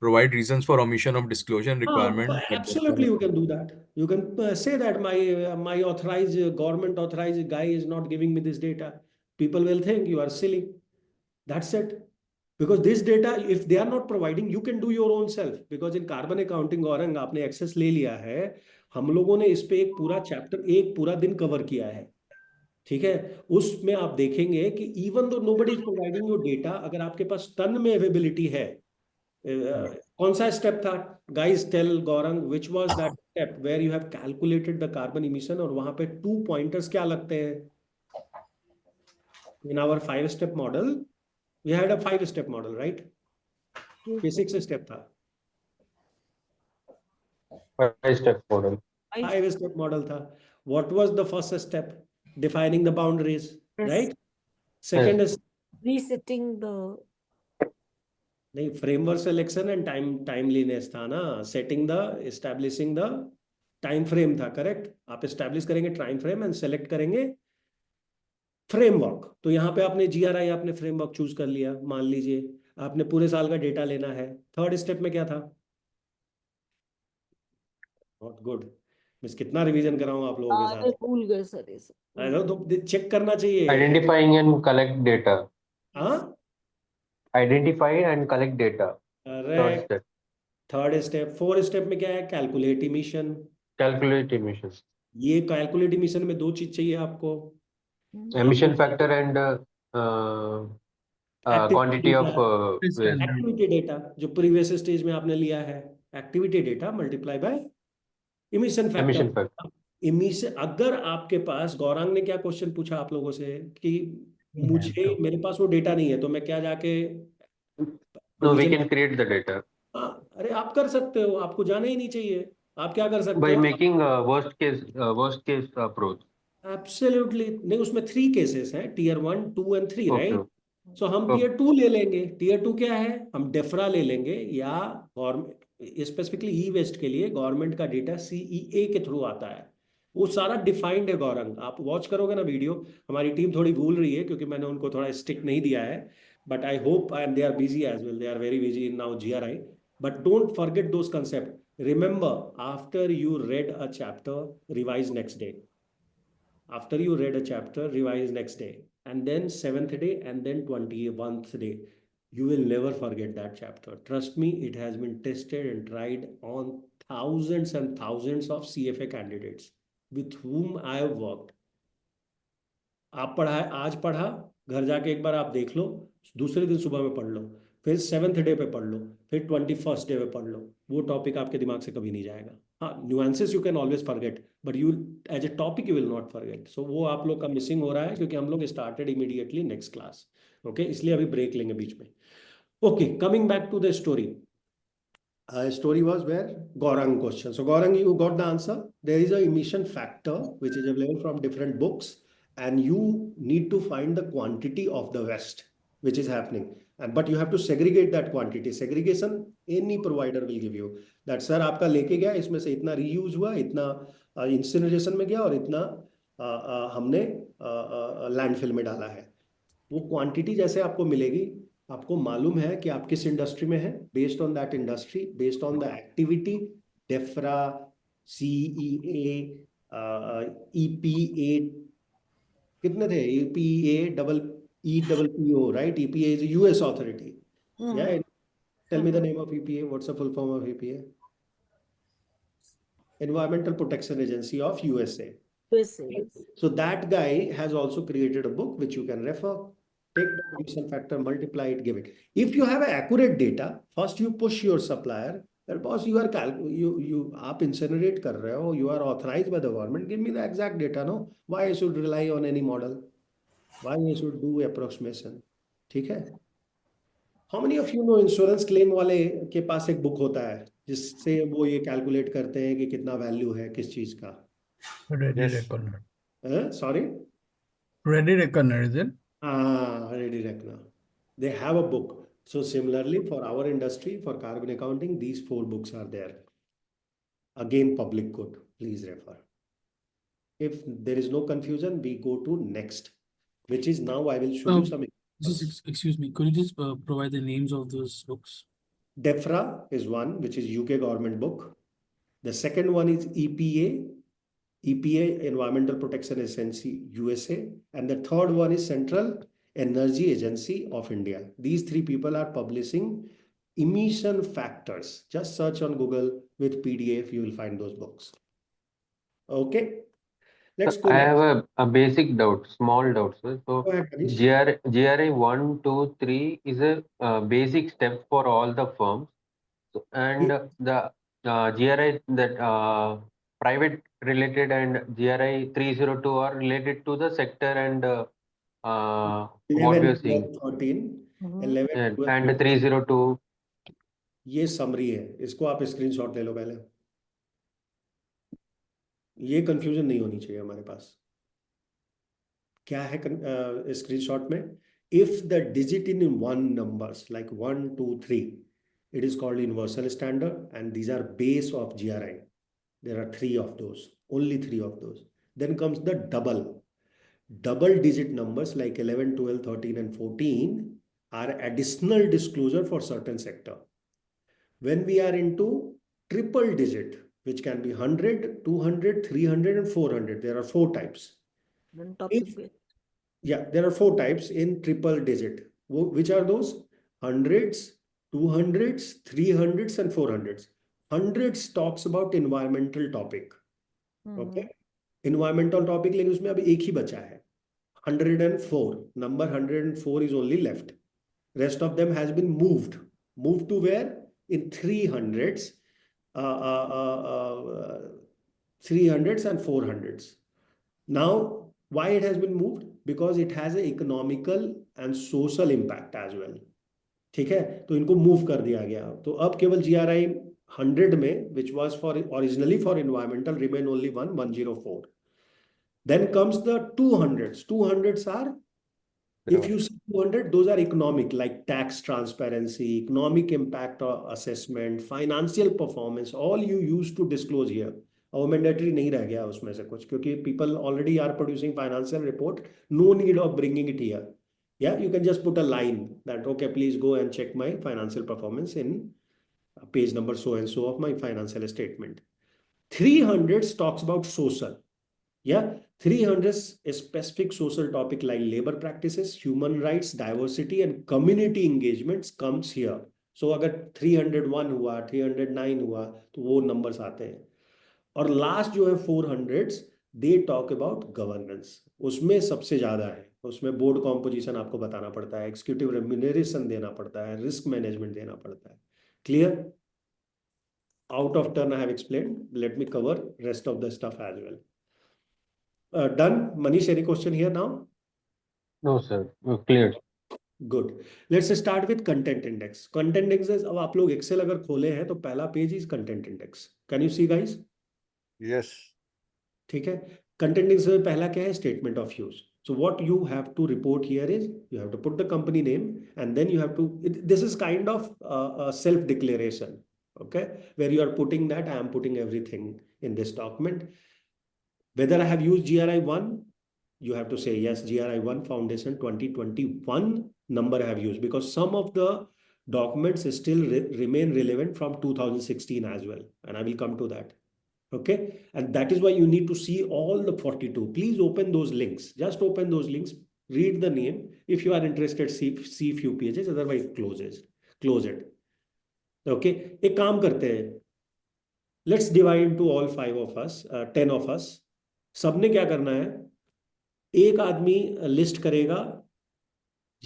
provide reasons for omission of disclosure requirement that does Absolutely, not you can do that. You can say that my authorized government authorized guy is not giving me this data. People will think you are silly. That's it. Because this data, if they are not providing, you can do your own self. Because in carbon accounting, Gaurang आपने access ले लिया है. हम लोगों ने इस पे एक पूरा चैप्टर, एक पूरा दिन कवर किया है. ठीक है. उसमें आप देखेंगे कि even though nobody is providing your data, अगर आपके पास टन में अवेलेबिलिटी है, कौन सा स्टेप था? Guys tell Gaurang which was that step where you have calculated the carbon emission, और वहां पे 2 पॉइंटर्स क्या लगते हैं? In our 5 step model we had a 5 step model, right? Yes, ये sir. 6 स्टेप था. 5 step model. 5 स्टेप मॉडल था. What was the first step? Defining the boundaries, Yes. Right? Yes. Second, Resetting the. नहीं, framework selection and timeliness था ना. Setting the, establishing the time frame था, correct? आप establish करेंगे time frame and select करेंगे framework. तो यहाँ पे आपने GRI, आपने फ्रेमवर्क चूज कर लिया, मान लीजिए आपने पूरे साल का डेटा लेना है. थर्ड स्टेप में क्या था? Not good. मिस कितना रिवीजन कराऊं आप लोगों के अरे साथ? भूल गए सर ये सब. अरे तो चेक करना चाहिए. Identifying and collect data. हाँ, Identify and collect data. Third correct. step. Third step. Fourth step में क्या है? Calculate emission. Calculate emissions. ये कैलकुलेट इमिशन में दो चीज चाहिए आपको. Emission factor and quantity of waste. Activity data जो प्रीवियस स्टेज में आपने लिया है, activity data multiply by emission Emission factor. factor. Emission, अगर आपके पास, गौरांग ने क्या क्वेश्चन पूछा आप लोगों से कि मुझे, मेरे पास वो डेटा नहीं है, तो मैं क्या जाके No, we provision? can create the data हाँ, अरे आप कर सकते हो, आपको जाना ही नहीं चाहिए. आप क्या कर सकते by हो? making worst case approach. Absolutely नहीं. उसमें 3 केसेस हैं, Tier 1, 2 and 3, Okay. राइट? सो हम Okay. Tier 2 ले लेंगे. Tier 2 क्या है? हम डेफरा ले लेंगे, या गवर्नमेंट, स्पेसिफिकली ई वेस्ट के लिए गवर्नमेंट का डेटा CEA के थ्रू आता है. वो सारा डिफाइंड है गौरंग. आप वॉच करोगे ना वीडियो. हमारी टीम थोड़ी भूल रही है क्योंकि मैंने उनको थोड़ा स्टिक नहीं दिया है, but I hope, and they are busy as well, they are very busy in now GRI. But don't forget those concept. Remember, after you read a chapter, revise next day. After you read a chapter, revise next day, and then 7th day, and then 21st day. You will never forget that chapter. Trust me, it has been tested and tried on thousands and thousands of CFA candidates with whom I have worked. आप पढ़ा है, आज पढ़ा, घर जाके एक बार आप देख लो, दूसरे दिन सुबह में पढ़ लो, फिर 7th डे पे पढ़ लो, फिर 21st डे पे पढ़ लो. वो टॉपिक आपके दिमाग से कभी नहीं जाएगा. हाँ, nuances you can always forget, but you as a topic you will not forget. So वो आप लोग का मिसिंग हो रहा है क्योंकि हम लोग started immediately next class. Okay, इसलिए अभी ब्रेक लेंगे बीच में. Okay, coming back to the story. Story was where Gaurang question. So Gaurang, you got the answer. There is a emission factor which is available from different books, and you need to find the quantity of the waste which is happening. And but you have to segregate that quantity. Segregation any provider will give you. That sir आपका लेके गया, इसमें से इतना reuse हुआ, इतना incineration में गया, और इतना हमने landfill में डाला है. वो क्वांटिटी जैसे आपको मिलेगी, आपको मालूम है कि आप किस इंडस्ट्री में है, based on that industry, based on the activity, DEFRA, CEA, EPA, कितने थे? EPA double EPPO, right? EPA is a US authority. Yeah, tell me the name of EPA. What's the full form of EPA? Environmental Protection Agency of USA. Yes. So that guy has also created a book which you can refer. Take the emission factor, multiply it, give it. If you have accurate data, first you push your supplier. That boss, you are आप incinerate कर रहे हो, you are authorized by the government. Give me the exact data, no? Why I should rely on any model? Why I should do approximation? ठीक है? How many of you know insurance claim वाले के पास एक book होता है जिससे वो ये कैलकुलेट करते हैं कि कितना वैल्यू है किस चीज का? Ready Yes. reckoner. Sorry? Ready reckoner, is it? Ready reckoner. They have a book. So similarly, for our industry, for carbon accounting, these 4 books are there. Again, public good. Please refer. If there is no confusion, we go to next, which is now I will show you some examples. Excuse me, could you just provide the names of those books? DEFRA is one, which is UK government book. The second one is EPA, Environmental Protection Agency, USA. And the third one is Central Energy Agency of India. These 3 people are publishing emission factors. Just search on Google with PDF, you will find those books. Okay, let's go I next. have a basic doubt, small doubt, sir. So Go ahead, Manish. GRI 1, 2, 3 is a basic step for all the firms. So, and the GRI that private related and GRI 302 are related to the sector and what we 11, are seeing. 12, 13, Mhm. 11, 12, And 302. ये summary है, इसको आप screenshot ले लो पहले। ये confusion नहीं होनी चाहिए हमारे पास। क्या है स्क्रीनशॉट में? If the digit in 1 numbers like 1, 2, 3, it is called universal standard and these are base of GRI. There are 3 of those, only 3 of those. Then comes the double digit numbers like 11, 12, 13 and 14 are additional disclosure for certain sector. When we are into triple digit, which can be 100, 200, 300 and 400, there are 4 types. Then topic If, based. yeah, there are 4 types in triple digit. Which are those? 100s, 200s, 300s and 400s. 100s talks about environmental topic. Okay, environmental topic, लेकिन उसमें अब एक ही बचा है 104. Number 104 is only left. Rest of them has been moved to where? In 300s, 300s and 400s. Now, why it has been moved? Because it has an economical and social impact as well. ठीक है, तो इनको move कर दिया गया। तो अब केवल GRI 100 में, which was for originally for environmental, remain only 104. Then comes the 200s. 200s are, if you see 200, those are economic, like tax transparency, economic impact assessment, financial performance, all you use to disclose here. और mandatory नहीं रह गया उसमें से कुछ, क्योंकि people already are producing financial report, no need of bringing it here. Yeah, you can just put a line that, okay, please go and check my financial performance in page number so and so of my financial statement. 300 talks about social. Yeah, 300 is specific social topic like labor practices, human rights, diversity and community engagements comes here. So अगर 301 हुआ, 309 हुआ, तो वो numbers आते हैं। और last जो है 400s, they talk about governance. उसमें सबसे ज्यादा है, उसमें बोर्ड कॉम्पोजिशन आपको बताना पड़ता है, एग्जीक्यूटिव रेम्यूनरेशन देना पड़ता है, रिस्क मैनेजमेंट देना पड़ता है। Clear? Out of turn I have explained, let me cover rest of the stuff as well. Done. Manish, any question here now? No, sir. Clear. Good. Let's start with content index. Content index, अब आप लोग Excel अगर खोले हैं तो पहला page is content index. Can you see guys? Yes. ठीक है, कंटेंट इंडेक्स में पहला क्या है? Statement of use. So what you have to report here is you have to put the company name and then you have to, this is kind of a self-declaration, okay, where you are putting that I am putting everything in this document. Whether I have used GRI 1, you have to say yes, GRI 1 Foundation 2021 number I have used, because some of the documents still remain relevant from 2016 as well, and I will come to that. Okay, and that is why you need to see all the 42. Please open those links, just open those links, read the name. If you are interested, see few pages, otherwise close it. Okay, एक काम करते हैं, let's divide into all 5 of us, 10 of us. सबने क्या करना है? एक आदमी लिस्ट करेगा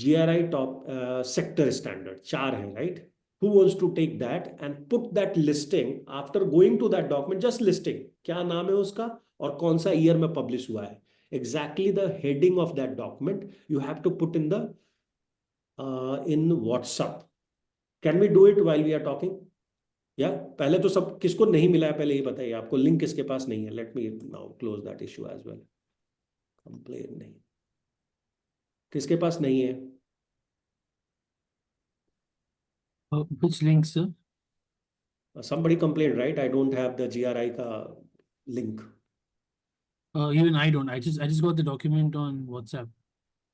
GRI टॉप सेक्टर स्टैंडर्ड, 4 है, right? Who wants to take that and put that listing after going to that document, just listing, क्या नाम है उसका और कौन सा ईयर में पब्लिश हुआ है, exactly the heading of that document you have to put in the in WhatsApp, Can we do it while we are talking? या पहले तो सब किसको नहीं मिला है पहले ये बताइए, आपको लिंक किसके पास नहीं है? Let me now close that issue as well. Complain नहीं, किसके पास नहीं है? Which link, sir? Somebody complained, right? I don't have the GRI का link. Even I don't. I just got the document on WhatsApp.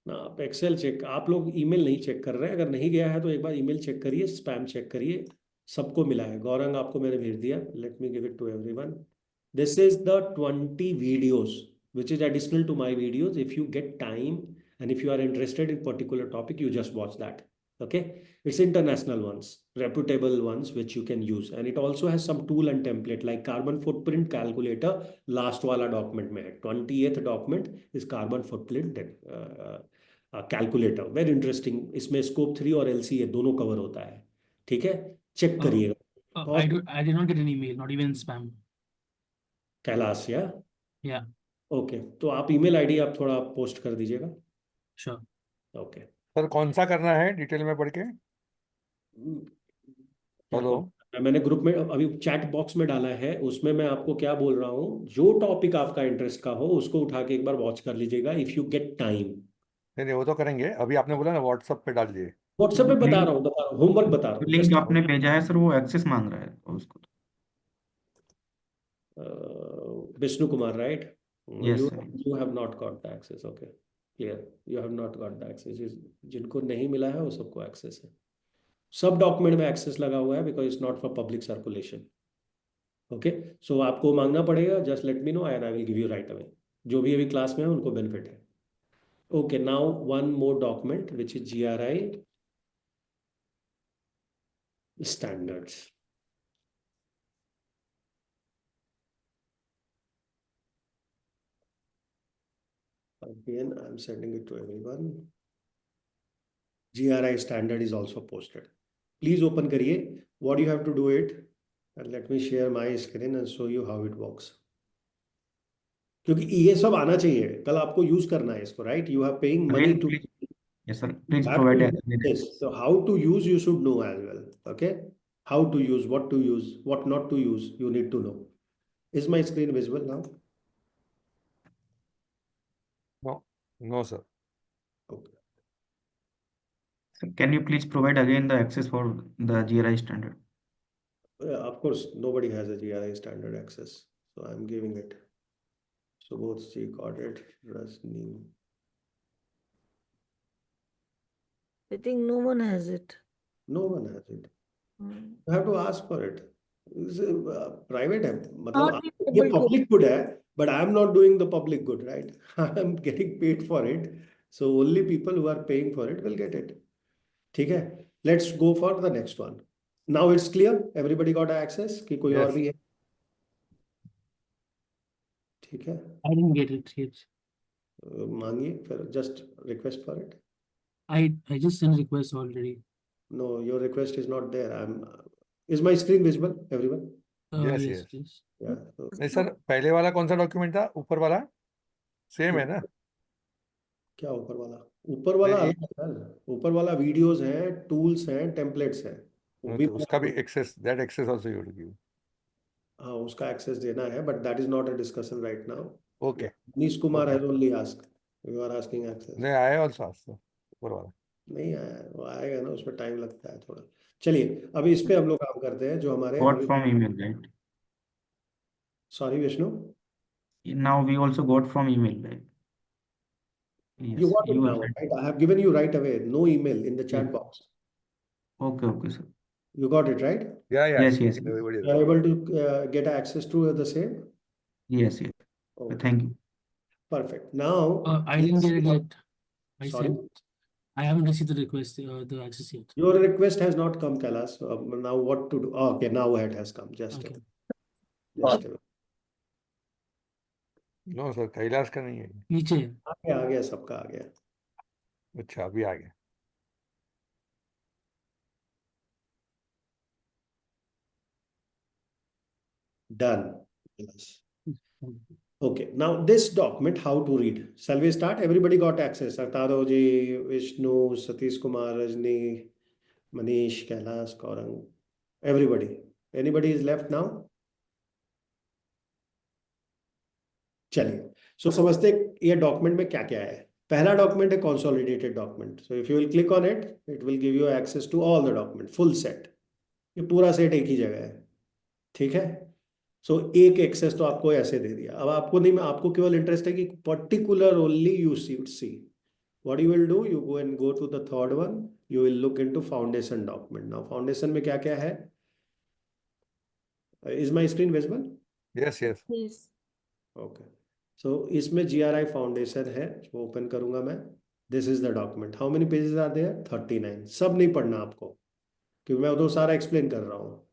ना आप Excel check, आप लोग ईमेल नहीं चेक कर रहे हैं. अगर नहीं गया है तो एक बार ईमेल चेक करिए, स्पैम चेक करिए. सबको मिला है. गौरंग आपको मैंने भेज दिया. Let me give it to everyone. This is the 20 videos which is additional to my videos. If you get time and if you are interested in particular topic, you just watch that. Okay, it's international ones, reputable ones which you can use, and it also has some tool and template like carbon footprint calculator. Last वाला document में है, 20th document is carbon footprint calculator. Very interesting. इसमें scope 3 और LCA दोनों cover होता है. ठीक है, check करिएगा. I did not get an email, not even spam. Kailash या Yeah, ओके, तो आप ईमेल आईडी आप थोड़ा पोस्ट कर दीजिएगा. sure. ओके. सर कौन सा करना है डिटेल में पढ़ के? हेलो, मैंने ग्रुप में अभी चैट बॉक्स में डाला है, उसमें मैं आपको क्या बोल रहा हूँ, जो टॉपिक आपका इंटरेस्ट का हो उसको उठा के एक बार वॉच कर लीजिएगा इफ यू गेट टाइम. नहीं वो तो करेंगे. अभी आपने बोला ना व्हाट्सएप पे डाल दिए. व्हाट्सएप पे बता रहा हूँ, होमवर्क बता रहा हूँ. लिंक आपने भेजा है सर, वो एक्सेस मांग रहा है उसको. Vishnu Kumar, right? Yes, you sir. you have not got the access. Okay, clear. You have not got the access. जिनको नहीं मिला है वो सबको एक्सेस है. सब डॉक्यूमेंट में एक्सेस लगा हुआ है because it's not for public circulation. Okay, so आपको मांगना पड़ेगा. Just let me know and I will give you right away. जो भी अभी क्लास में है उनको बेनिफिट है. Okay, now one more document which is GRI standards. Again, I'm sending it to everyone. GRI standard is also posted. Please open करिए. What you have to do it, and let me share my screen and show you how it works. क्योंकि ये सब आना चाहिए, कल आपको use करना है इसको, right? You have paying money to. Yes, sir. Please provide Yes. So how to use you should know as well. Okay, how to use, what not to use, you need to know. Is my screen visible now? No sir. Okay. Sir, can you please provide again the access for the GRI standard? Of course, nobody has a GRI standard access, so I'm giving it. So both C got it, Rasni. I think no one has it. No one has it. Hmm. You have to ask for it. It's private है, Not मतलब being ये able to- public good है, but I'm not doing the public good, right? I'm getting paid for it, so only people who are paying for it will get it. ठीक है, let's go for the next one. Now it's clear, everybody got access कि कोई और Yes. भी है? ठीक है, I didn't get it yet. मांगिए फिर, just request for it. I just sent a request already. No, your request is not there. Is my screen visible, everyone? Yes, Yes, yes. please. Yeah. So, नहीं sir, पहले वाला कौन सा document था? ऊपर वाला same है ना? क्या ऊपर वाला? ऊपर वाला नहीं, अलग है सर. ऊपर वाला वीडियोस हैं, टूल्स हैं, टेम्पलेट्स हैं. वो भी तो उसका भी access, that access also you to give. हाँ, उसका एक्सेस देना है, but that is not a discussion right now. Okay. Manish Kumar has only ask, you are asking access. नहीं आया आल्सो आस्क ऊपर वाला. नहीं आया, वो आएगा ना, उसमें टाइम लगता है थोड़ा. चलिए अभी इस पे हम लोग काम करते हैं जो हमारे. Got from email, right? Sorry Vishnu, Now we also got from email, right? you Yes, got it you now, are. right? I have given you right away, no email in the chat Yes. box. Okay, sir. You got it, right? Yeah. Yes, yes. Everybody is You are able to get access to the same? Yes, yes. Okay. Thank you. Perfect. Now, I didn't get it yet. Sorry? I haven't received the request, the access yet. Your request has not come, Kailash. Now what to do? Oh, okay, now it has come. Just a Okay. minute. Just a minute. No sir, Kailash का नहीं है. नीचे. आ गया, सबका आ गया. अच्छा, अभी आ गया. Done. Yes. Okay, now this document, how to read? Shall we start? Everybody got access. Sartaroji, Vishnu, Satish Kumar, Rajni, Manish, Kailash, Gaurang, everybody. Anybody is left now? चलिए, सो समझते हैं ये डॉक्यूमेंट में क्या क्या है। पहला डॉक्यूमेंट है consolidated document. So if you will click on it, it will give you access to all the document, full set. ये पूरा सेट एक ही जगह है, ठीक है। सो एक एक्सेस तो आपको ऐसे दे दिया। अब आपको नहीं, आपको केवल इंटरेस्ट है कि particular only you see what you will do, you go and go to the third one, you will look into foundation document. Now foundation में क्या क्या है? Is my screen visible? Yes, yes. Yes. Okay, so इसमें GRI foundation है, वो open करूंगा मैं। This is the document. How many pages are there? 39। सब नहीं पढ़ना आपको, क्योंकि मैं तो सारा एक्सप्लेन कर रहा हूँ।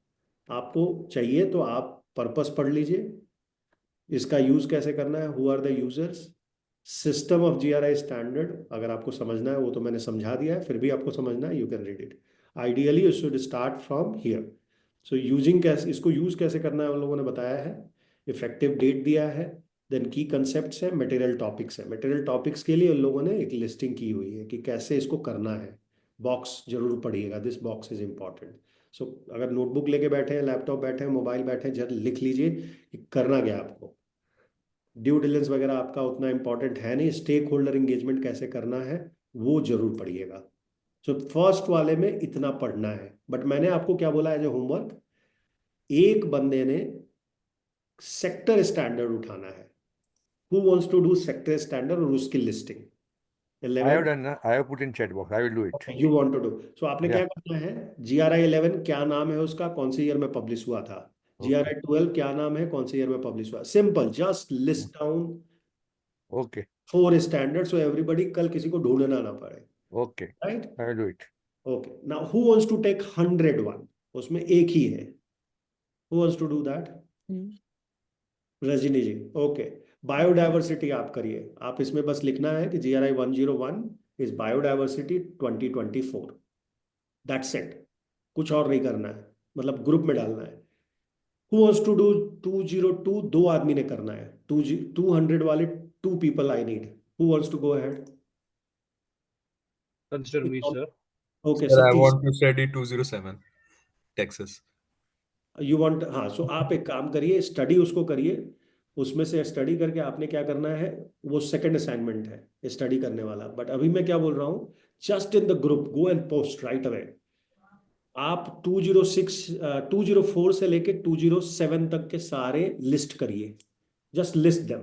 आपको चाहिए तो आप पर्पस पढ़ लीजिए, इसका यूज कैसे करना है, who are the users, system of GRI standard. अगर आपको समझना है वो तो मैंने समझा दिया है, फिर भी आपको समझना है, you can read it. Ideally you should start from here. So using कैसे, इसको यूज कैसे करना है उन लोगों ने बताया है। इफेक्टिव डेट दिया है, देन की कंसेप्ट्स है, मटेरियल टॉपिक्स है। मटेरियल टॉपिक्स के लिए उन लोगों ने एक लिस्टिंग की हुई है कि कैसे इसको करना है। बॉक्स जरूर पढ़िएगा, दिस बॉक्स इज इंपॉर्टेंट। सो अगर नोटबुक लेके बैठे हैं, लैपटॉप बैठे हैं, मोबाइल बैठे हैं, जरूर लिख लीजिए कि करना क्या है आपको। ड्यू डिलिजेंस वगैरह आपका उतना इंपॉर्टेंट है नहीं, स्टेक होल्डर एंगेजमेंट कैसे करना है वो जरूर पढ़िएगा। सो फर्स्ट वाले में इतना पढ़ना है। बट मैंने आपको क्या बोला है जो होमवर्क, एक बंदे ने सेक्टर स्टैंडर्ड उठाना है। Who wants to do sector standard और उसकी listing? I have 11 done. I have put in chat box. I will do it. You want to do. So आपने क्या Yeah. करना है, GRI 11 क्या नाम है उसका, कौन से ईयर में पब्लिश हुआ था। Okay. GRI 12 क्या नाम है, कौन से ईयर में पब्लिश हुआ। Simple, just list down Okay. 4 standard, so everybody कल किसी को ढूंढना ना पड़े, Okay. Right. I will do it. Okay, now who wants to take 101? उसमें एक ही है, who wants to do that? Rajni ji, okay. Biodiversity आप करिए। आप इसमें बस लिखना है कि GRI 101 is biodiversity 2024, that's it. कुछ और नहीं करना है, मतलब ग्रुप में डालना है। Who wants to do 202? 2 आदमी ने करना है। 200 वाले 2 people I need. Who wants to go ahead? Consider me, sir. Okay, Sir, I Satish want to study 207 Texas. You want, हाँ। सो आप एक काम करिए, स्टडी उसको करिए। उसमें से स्टडी करके आपने क्या करना है, वो सेकंड असाइनमेंट है स्टडी करने वाला। बट अभी मैं क्या बोल रहा हूँ, just in the group go and post right away. आप 204 से लेके 207 तक के सारे लिस्ट करिए, just list them.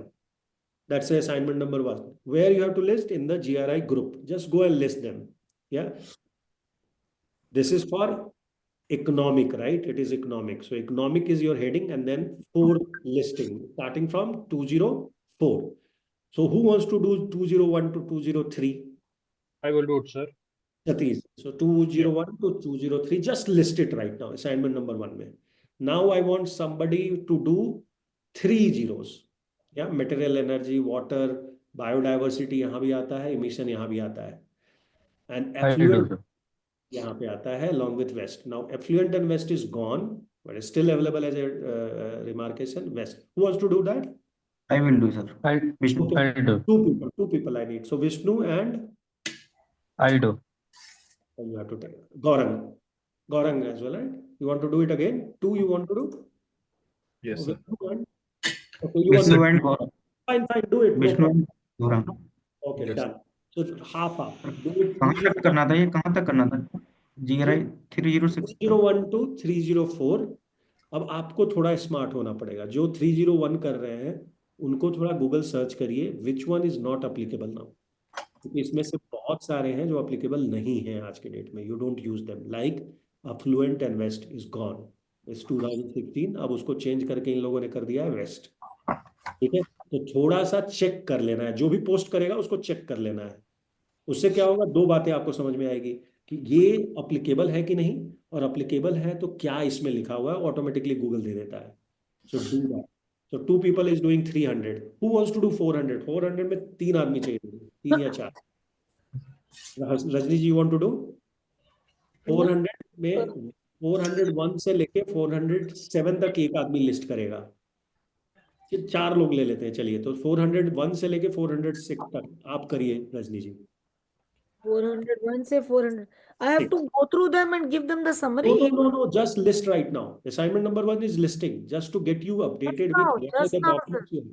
That's assignment number 1, where you have to list in the GRI group, just go and list them. या this is for economic, right? It is economic. So economic is your heading, and then 4 listing starting from 204. So who wants to do 201 to 203? I will do it, sir. Satish. So 201 to 203, just list it right now, assignment number 1 में. Now I want somebody to do 3 zeros. Yeah, material energy, water, biodiversity यहाँ भी आता है, emission यहाँ भी आता है, and I will do, effluent sir. यहाँ पे आता है along with waste. Now effluent and waste is gone, but it's still available as a remarcation. Waste. Who wants to do that? I will do, sir. Vishnu. Okay. I'll do. Two people I need. So Vishnu and I'll do. you have to take Gaurang as well, right? You want to do it again? 2 you want to do? Yes, sir. Vishnu and, okay, you want Vishnu to and Gaurav. fine, do it. No Vishnu problem. and Gaurav. Okay, Yes. done. So half. Do it. कहाँ तक करना था ये, कहाँ तक करना था? GRI 306 301 to 304। अब आपको थोड़ा स्मार्ट होना पड़ेगा। जो 301 कर रहे हैं उनको थोड़ा गूगल सर्च करिए, which one is not applicable now, क्योंकि इसमें से बहुत सारे हैं जो अप्लीकेबल नहीं हैं आज के डेट में। You don't use them, like effluent and waste is gone, is 2016। अब उसको चेंज करके इन लोगों ने कर दिया है वेस्ट, ठीक है। तो थोड़ा सा चेक कर लेना है, जो भी पोस्ट करेगा उसको चेक कर लेना है। उससे क्या होगा, 2 बातें आपको समझ में आएगी कि ये अप्लीकेबल है कि नहीं, और अप्लीकेबल है तो क्या इसमें लिखा हुआ है, ऑटोमेटिकली गूगल दे देता है। So do that. So 2 people is doing 300। Who wants to do 400? 400 में 3 आदमी चाहिए, 3 या 4। Rajni ji, you want to do 400 में 401 से लेके 407 तक एक आदमी लिस्ट करेगा। 4 लोग ले लेते हैं, चलिए। तो 401 से लेके 406 तक आप करिए रजनी जी। 400, one say 400. I have to go through them and give them the summary. No. Just list right now. Assignment number 1 is listing, just to get you updated with what are Just the now, sir. documents you have.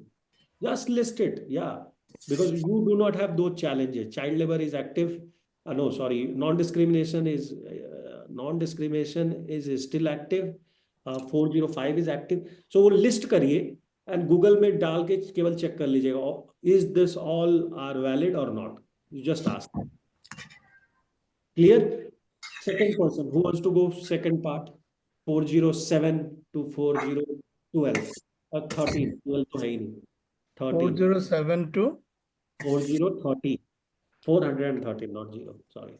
Just list it, yeah. Because you do not have those challenges. Child labor is active. No, sorry, non-discrimination is still active. 405 is active. So वो list करिए and Google में डाल के केवल check कर लीजिएगा. Is this all are valid or not? You just ask. Clear? Second person, who wants to go second part? 407 to 4012. 13. 12 तो है ही नहीं. 13. 407 to 4030. 413, not 0. Sorry.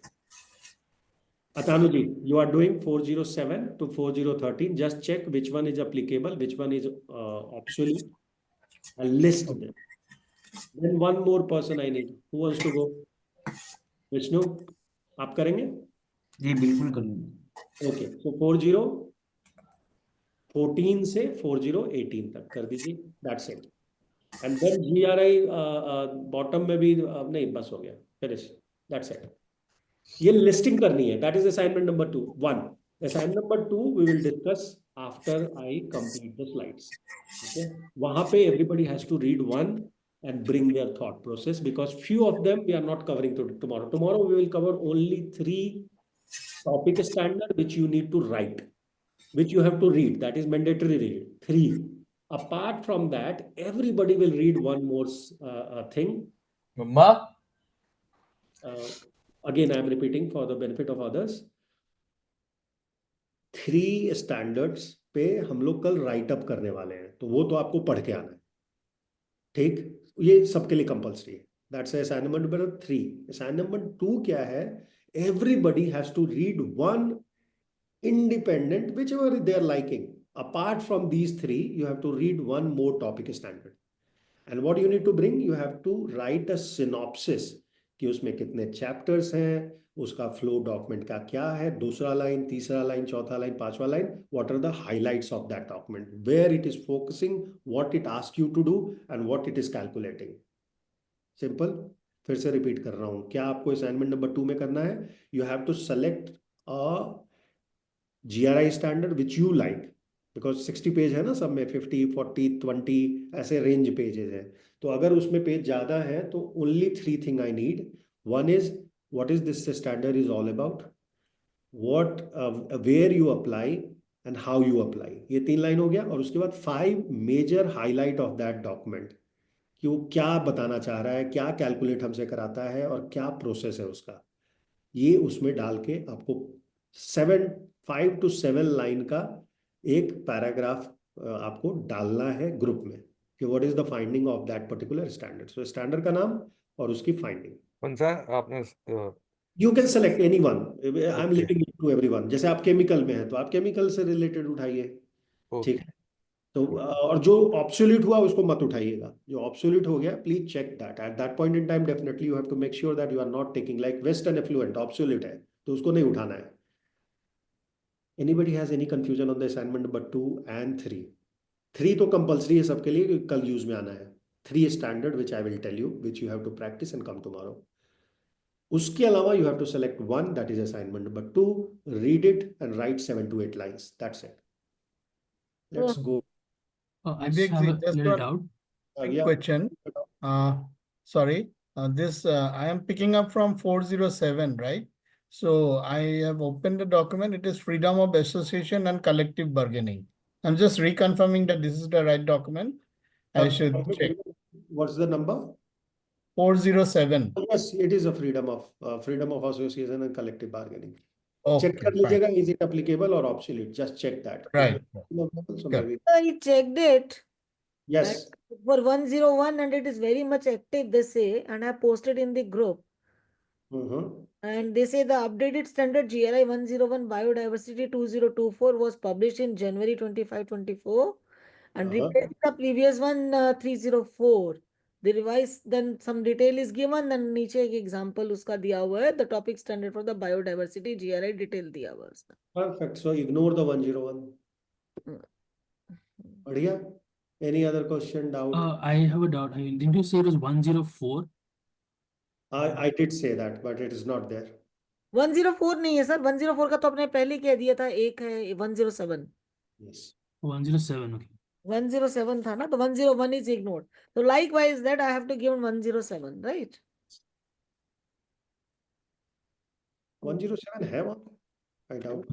Atanuji, you are doing 407 to 4013. Just check which one is applicable, which one is obsolete, and list them. Then one more person I need. Who wants to go? Vishnu, आप करेंगे? जी बिल्कुल करूँगा। Okay. So 4014 से 4018 तक कर दीजिए. That's it. And then GRI bottom में भी नहीं, बस हो गया. Finish. That's it. ये लिस्टिंग करनी है. That is assignment number 2. 1. Assignment number 2 we will discuss after I complete the slides. Okay. वहाँ पे everybody has to read one and bring their thought process, because few of them we are not covering tomorrow. Tomorrow we will cover only 3 topic standard which you need to write, which you have to read. That is mandatory read. 3. Apart from that, everybody will read one more thing. Mama? Again, I am repeating for the benefit of others. 3 standards पे हम लोग कल right up करने वाले हैं, तो वो तो आपको पढ़ के आना है. ठीक, ये सबके लिए कंपल्सरी है. That's assignment number 3. Assignment number 2 क्या है? Everybody has to read one independent, whichever they are liking. Apart from these 3, you have to read one more topic standard. And what you need to bring? You have to write a synopsis कि उसमें कितने chapters हैं, उसका flow document का क्या है, दूसरा line, तीसरा लाइन, चौथा लाइन, पांचवा line. What are the highlights of that document? Where it is focusing, what it asks you to do, and what it is calculating. Simple. फिर से रिपीट कर रहा हूँ. क्या आपको असाइनमेंट नंबर 2 में करना है? You have to select a GRI standard which you like, because 60 page है ना सब में, 50, 40, 20 ऐसे रेंज पेजेस हैं. तो अगर उसमें पेज ज़्यादा है तो only 3 thing I need. One is what is this standard is all about, what where you apply and how you apply. ये 3 लाइन हो गया. और उसके बाद 5 major highlight of that document कि वो क्या बताना चाह रहा है, क्या कैलकुलेट हमसे कराता है और क्या प्रोसेस है उसका. ये उसमें डाल के आपको 5 to 7 लाइन का एक पैराग्राफ आपको डालना है ग्रुप में कि what is the finding of that particular standard. So standard का नाम और उसकी फाइंडिंग. कौन सा आपने you can select any one. I am leaving it to everyone. जैसे आप केमिकल में हैं तो आप केमिकल से रिलेटेड उठाइए. ठीक है. तो और जो ऑब्सोल्यूट हुआ उसको मत उठाइएगा. जो ऑब्सोल्यूट हो गया, please check that at that point in time. Definitely you have to make sure that you are not taking like western effluent obsolete है तो उसको नहीं उठाना है. Anybody has any confusion on the assignment number 2 and 3? 3 तो compulsory है सबके लिए, कल यूज में आना है. 3 standard which I will tell you, which you have to practice and come tomorrow. उसके अलावा you have to select one, that is assignment number 2, read it and write 7 to 8 lines. That's it. Let's go. I just have a just little one doubt. quick Yeah. question. Sorry, this I am picking up from 407, right? So I have opened the document. It is freedom of association and collective bargaining. I'm just reconfirming that this is the right document. I should check. What's the number? 407. Yes, it is a freedom of association and collective bargaining. Okay, Check कर fine. लीजिएगा, is it applicable or obsolete? Just check that. Right. So Sure. maybe I checked it. yes. And for 101, and it is very much active, they say, and I posted in the group. Mm-hmm. And they say the updated standard GRI 101 Biodiversity 2024 was published in January 25-24 and replaced the previous one 304. The revised, then some detail is given, then नीचे एक example उसका दिया हुआ है, the topic standard for the biodiversity GRI detail दिया हुआ है उसका. Perfect. So ignore the 101. बढ़िया. Any other question, doubt? I have a doubt. I mean, didn't you say it was 104? I did say that, but it is not there. 104 नहीं है sir, 104 का तो आपने पहले कह दिया था, एक है 107. Yes. 107, okay. 107 था ना, तो 101 is ignored. So likewise that I have to give 107, right? 107 है वहाँ पे? I doubt.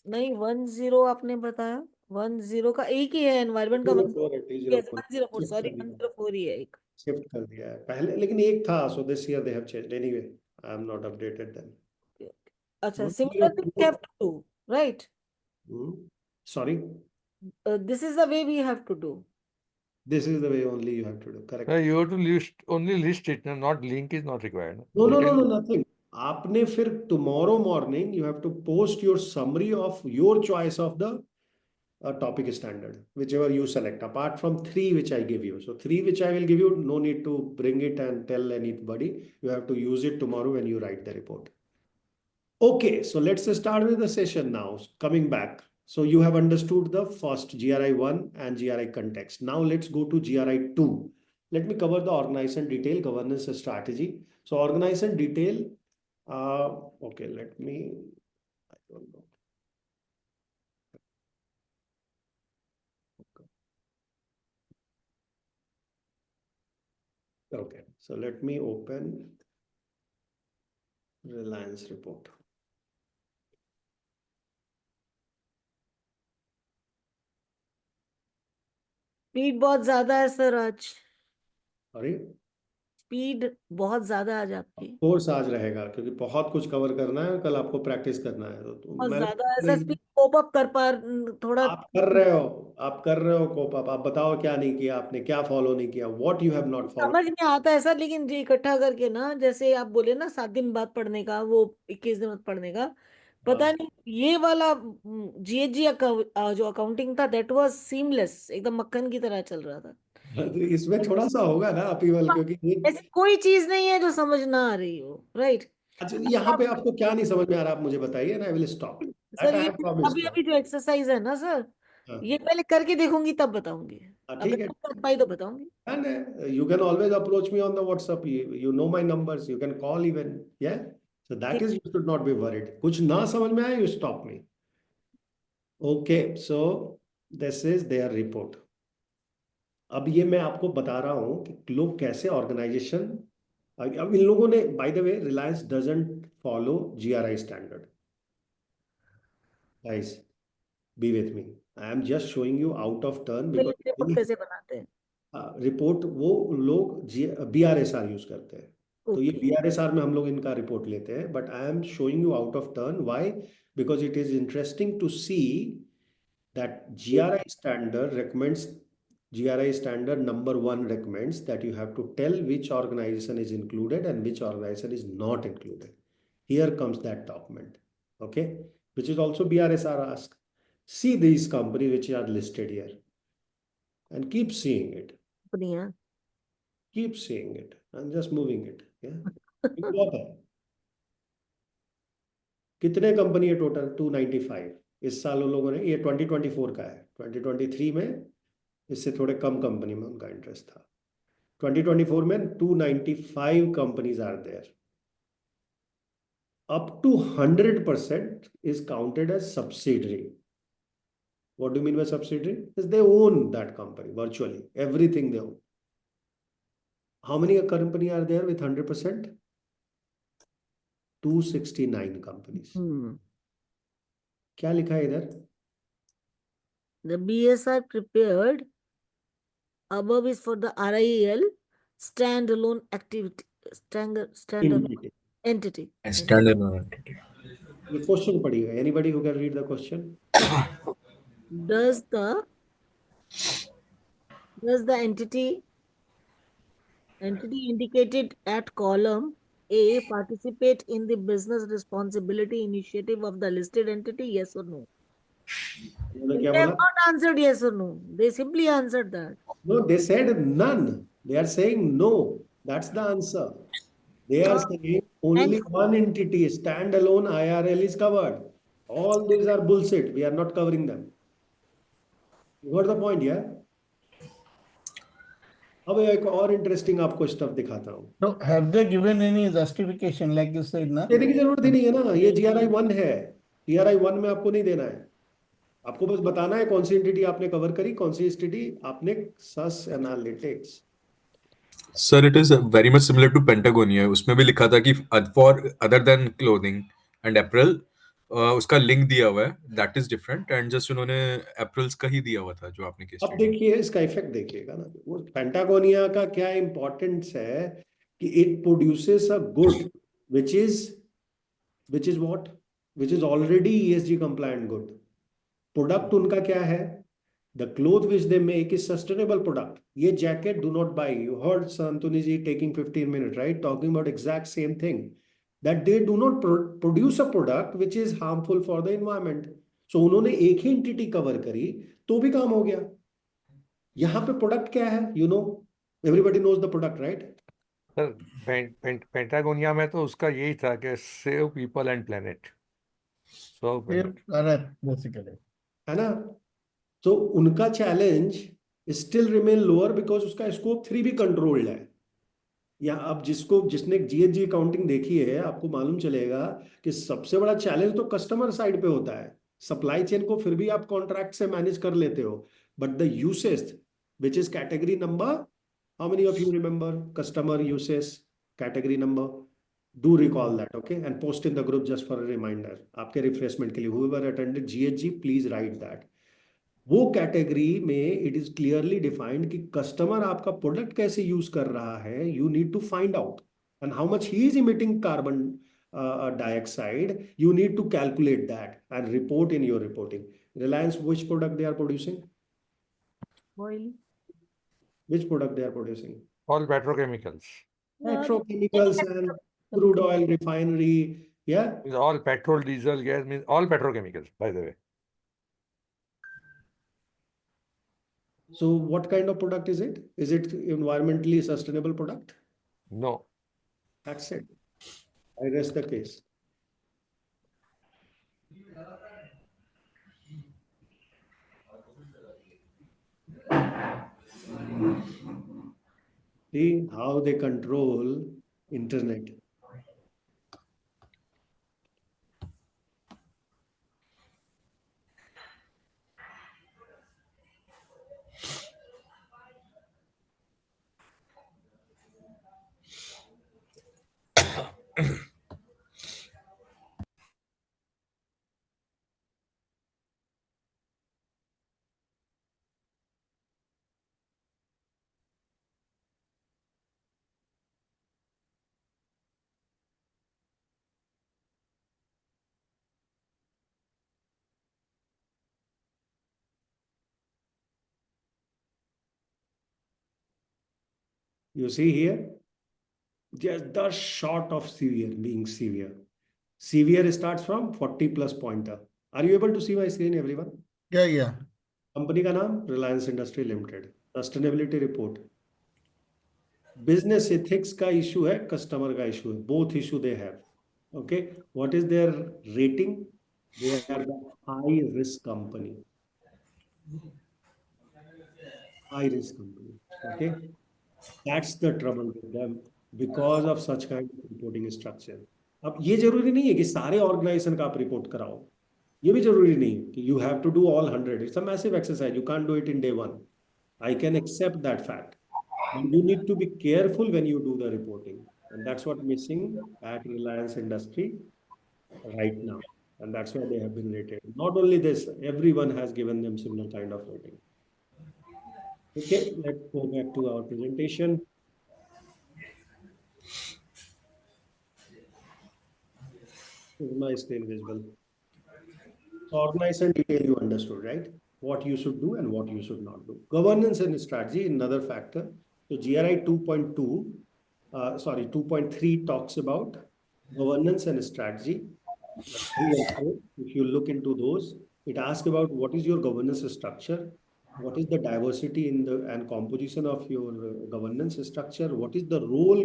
नहीं, 10 आपने बताया, 10 का एक ही है, एनवायरमेंट का 204 है, 204. 104, Shift सॉरी, कर दिया. 104 ही है एक. Shift कर दिया है पहले, लेकिन एक था, so this year they have changed. Anyway, I am not updated then. अच्छा, similar thing we have to do, right? Sorry, This is the way we have to do. this is the way only you have to do. Correct. You have to only list it, not link is not required. No, nothing. आपने फिर tomorrow morning you have to post your summary of your choice of the topic standard, whichever you select, apart from 3 which I give you. So 3 which I will give you, no need to bring it and tell anybody. You have to use it tomorrow when you write the report. Okay, so let's start with the session now. Coming back. So you have understood the first GRI 1 and GRI context. Now let's go to GRI 2. Let me cover the organization detail, governance strategy. So organization detail, okay, let me, I don't know. Okay, so let me open Reliance report. Speed बहुत ज्यादा है sir आज. Sorry? Speed बहुत ज्यादा आज आपकी. Course आज रहेगा क्योंकि बहुत कुछ कवर करना है और कल आपको प्रैक्टिस करना है, तो बहुत मैं ज्यादा ऐसा स्पीड कोप अप कर पा थोड़ा. आप कर रहे हो कोप अप. आप बताओ क्या नहीं किया आपने, क्या फॉलो नहीं किया, what you have not follow. समझ में आता है सर, लेकिन जी इकट्ठा करके ना, जैसे आप बोले ना 7 दिन बाद पढ़ने का, वो 21 दिन बाद पढ़ने का, पता नहीं ये वाला जीएचजी जो अकाउंटिंग था, दैट वाज सीमलेस, एकदम मक्खन की तरह चल रहा था. तो इसमें थोड़ा सा होगा ना अपीवल, क्योंकि ऐसी कोई चीज नहीं है जो समझ ना आ रही हो, राइट? अच्छा यहाँ पे आपको क्या नहीं समझ में आ रहा, आप मुझे बताइए ना, I will stop. Sir that I ये हैव प्रॉमिस्ड. अभी अभी जो एक्सरसाइज है ना सर, हाँ, ये पहले करके देखूंगी तब बताऊंगी. अगर ठीक है. नहीं कर पाई तो बताऊंगी. And you can always approach me on the WhatsApp. You know my numbers. You can call even. Yeah. So that is, you should not be worried. कुछ ना समझ में आए, you stop me. Okay. So this is their report. अब ये मैं आपको बता रहा हूँ कि लोग कैसे ऑर्गेनाइजेशन, अब इन लोगों ने, by the way, Reliance doesn't follow GRI standard. Guys, B with me. I am just showing you out of turn report because कैसे बनाते हैं? रिपोर्ट वो लोग BRSR यूज करते हैं. तो ये Okay. BRSR में हम लोग इनका रिपोर्ट लेते हैं, but I am showing you out of turn. Why? Because it is interesting to see that GRI standard recommends, GRI standard number 1 recommends that you have to tell which organization is included and which organization is not included. Here comes that document, okay, which is also BRSR asked. See these companies which are listed here and keep seeing it. बढ़िया. Keep seeing it. I'm just moving it. Yeah. बहुत है. कितने company है total? 295. इस साल उन लोगों ने, ये 2024 का है, 2023 में इससे थोड़े कम कंपनी में उनका इंटरेस्ट था. 2024 में 295 companies are there. Up to 100% is counted as subsidiary. What do you mean by subsidiary? Is they own that company virtually, everything they own. How many company are there with 100%? 269 companies. क्या लिखा है इधर? The BSR prepared above is for the RIL standalone activity, standalone entity. Standalone entity. ये question पढ़िएगा. Anybody who can read the question? Does the entity indicated at column A participate in the business responsibility initiative of the listed entity? Yes or no? उन्होंने क्या They have बोला? not answered yes or no. They simply answered that. No, they said none. They are saying no. That's the answer. They are saying only one entity, standalone IRL is covered. All these are bullshit. We are not covering them. You got the point, yeah? अब एक और interesting आपको stuff दिखाता हूँ। So have they given any justification like you said, na? देने की जरूरत ही नहीं है ना, ये GRI 1 है। GRI 1 में आपको नहीं देना है, आपको बस बताना है कौन सी एंटिटी आपने कवर करी, कौन सी एंटिटी आपने सस analytics. Sir it is very much similar to Patagonia, उसमें भी लिखा था कि for other than clothing and apparel, उसका लिंक दिया हुआ है, that is different, and just उन्होंने अप्रैल्स का ही दिया हुआ था जो आपने केस अब स्टडी। देखिए इसका इफेक्ट देखिएगा ना, वो पेंटागोनिया का क्या इंपॉर्टेंस है कि it produces a good which is what, which is already ESG compliant good. Product उनका क्या है, the cloth which they make is sustainable product. ये jacket do not buy, you heard Santuni ji taking 15 minute right talking about exact same thing, that they do not produce a product which is harmful for the environment. So उन्होंने एक ही entity cover करी तो भी काम हो गया। यहाँ पे प्रोडक्ट क्या है, you know, everybody knows the product right. Sir Patagonia में तो उसका यही था कि save people and planet, serve planet, Correct, basically. है ना। तो उनका challenge still remain lower because उसका स्कोप 3 भी कंट्रोल्ड है। या अब जिसने GHG अकाउंटिंग देखी है आपको मालूम चलेगा कि सबसे बड़ा चैलेंज तो कस्टमर साइड पे होता है। सप्लाई चेन को फिर भी आप कॉन्ट्रैक्ट से मैनेज कर लेते हो, but the usage which is category number, how many of you remember customer usage category number, do recall that okay and post in the group just for a reminder, आपके refreshment के लिए, whoever attended GHG please write that. वो category में it is clearly defined कि customer आपका product कैसे use कर रहा है, you need to find out and how much he is emitting carbon dioxide, you need to calculate that and report in your reporting. Reliance, which product they are producing? Oil. Which product they are producing? All petrochemicals, Petrochemicals and crude oil refinery. Yeah. All petrol diesel gas, mean all petrochemicals by the way. So what kind of product is it? Is it environmentally sustainable product? No, That's it. I rest the case. See how they control internet. You see here, just the short of severe being severe. Severe starts from 40 plus pointer. Are you able to see my screen, everyone? Yeah. Company का नाम Reliance industry limited, sustainability report, business ethics का issue है, customer का issue है, both issue they have. Okay, what is their rating? They are the high risk company, high risk company. Okay, that's the trouble with them because of such kind of reporting structure. अब ये जरूरी नहीं है कि सारे organisation का आप report कराओ, ये भी जरूरी नहीं है कि you have to do all 100. It's a massive exercise, you can't do it in day 1. I can accept that fact, but you need to be careful when you do the reporting, and that's what missing at Reliance Industry right now, and that's why they have been rated. Not only this, everyone has given them similar kind of rating. Okay, let's go back to our presentation. Is my screen visible? So organization detail you understood, right? What you should do and what you should not do. Governance and strategy, another factor. So GRI 2.2, 2.3 talks about governance and strategy. 3 and 4, if you look into those, it asks about what is your governance structure, what is the diversity in the and composition of your governance structure, what is the role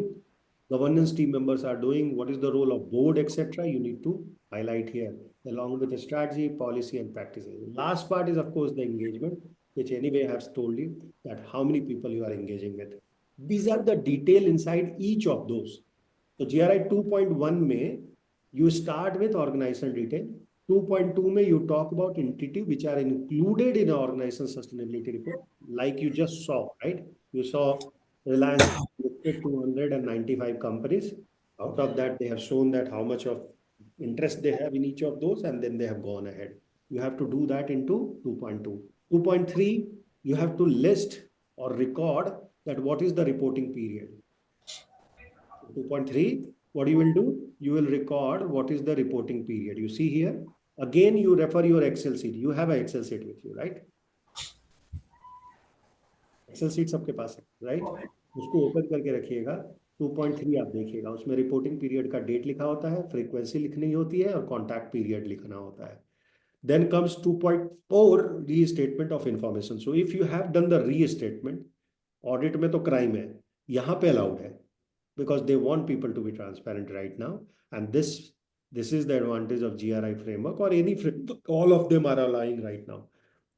governance team members are doing, what is the role of board, etc. You need to highlight here, along with the strategy, policy, and practices. Last part is, of course, the engagement, which anyway I have told you that how many people you are engaging with. These are the detail inside each of those. So GRI 2.1 में you start with organization detail. 2.2 में you talk about entity which are included in organization sustainability report, like you just saw, right? You saw Reliance listed 295 companies. Out of that, they have shown that how much of interest they have in each of those, and then they have gone ahead. You have to do that into 2.2. 2.3, you have to list or record that what is the reporting period. 2.3, what you will do? You will record what is the reporting period. You see here, again, you refer your Excel sheet. You have an Excel sheet with you, right? Excel sheet सबके पास है, right? उसको open करके रखिएगा. 2.3 आप देखिएगा, उसमें reporting period का date लिखा होता है, फ्रीक्वेंसी लिखनी होती है और कॉन्टैक्ट पीरियड लिखना होता है. Then comes 2.4, restatement of information. So if you have done the restatement, audit में तो crime है, यहाँ पे allowed है, because they want people to be transparent right now, and this is the advantage of GRI framework or any framework. All of them are allowing right now.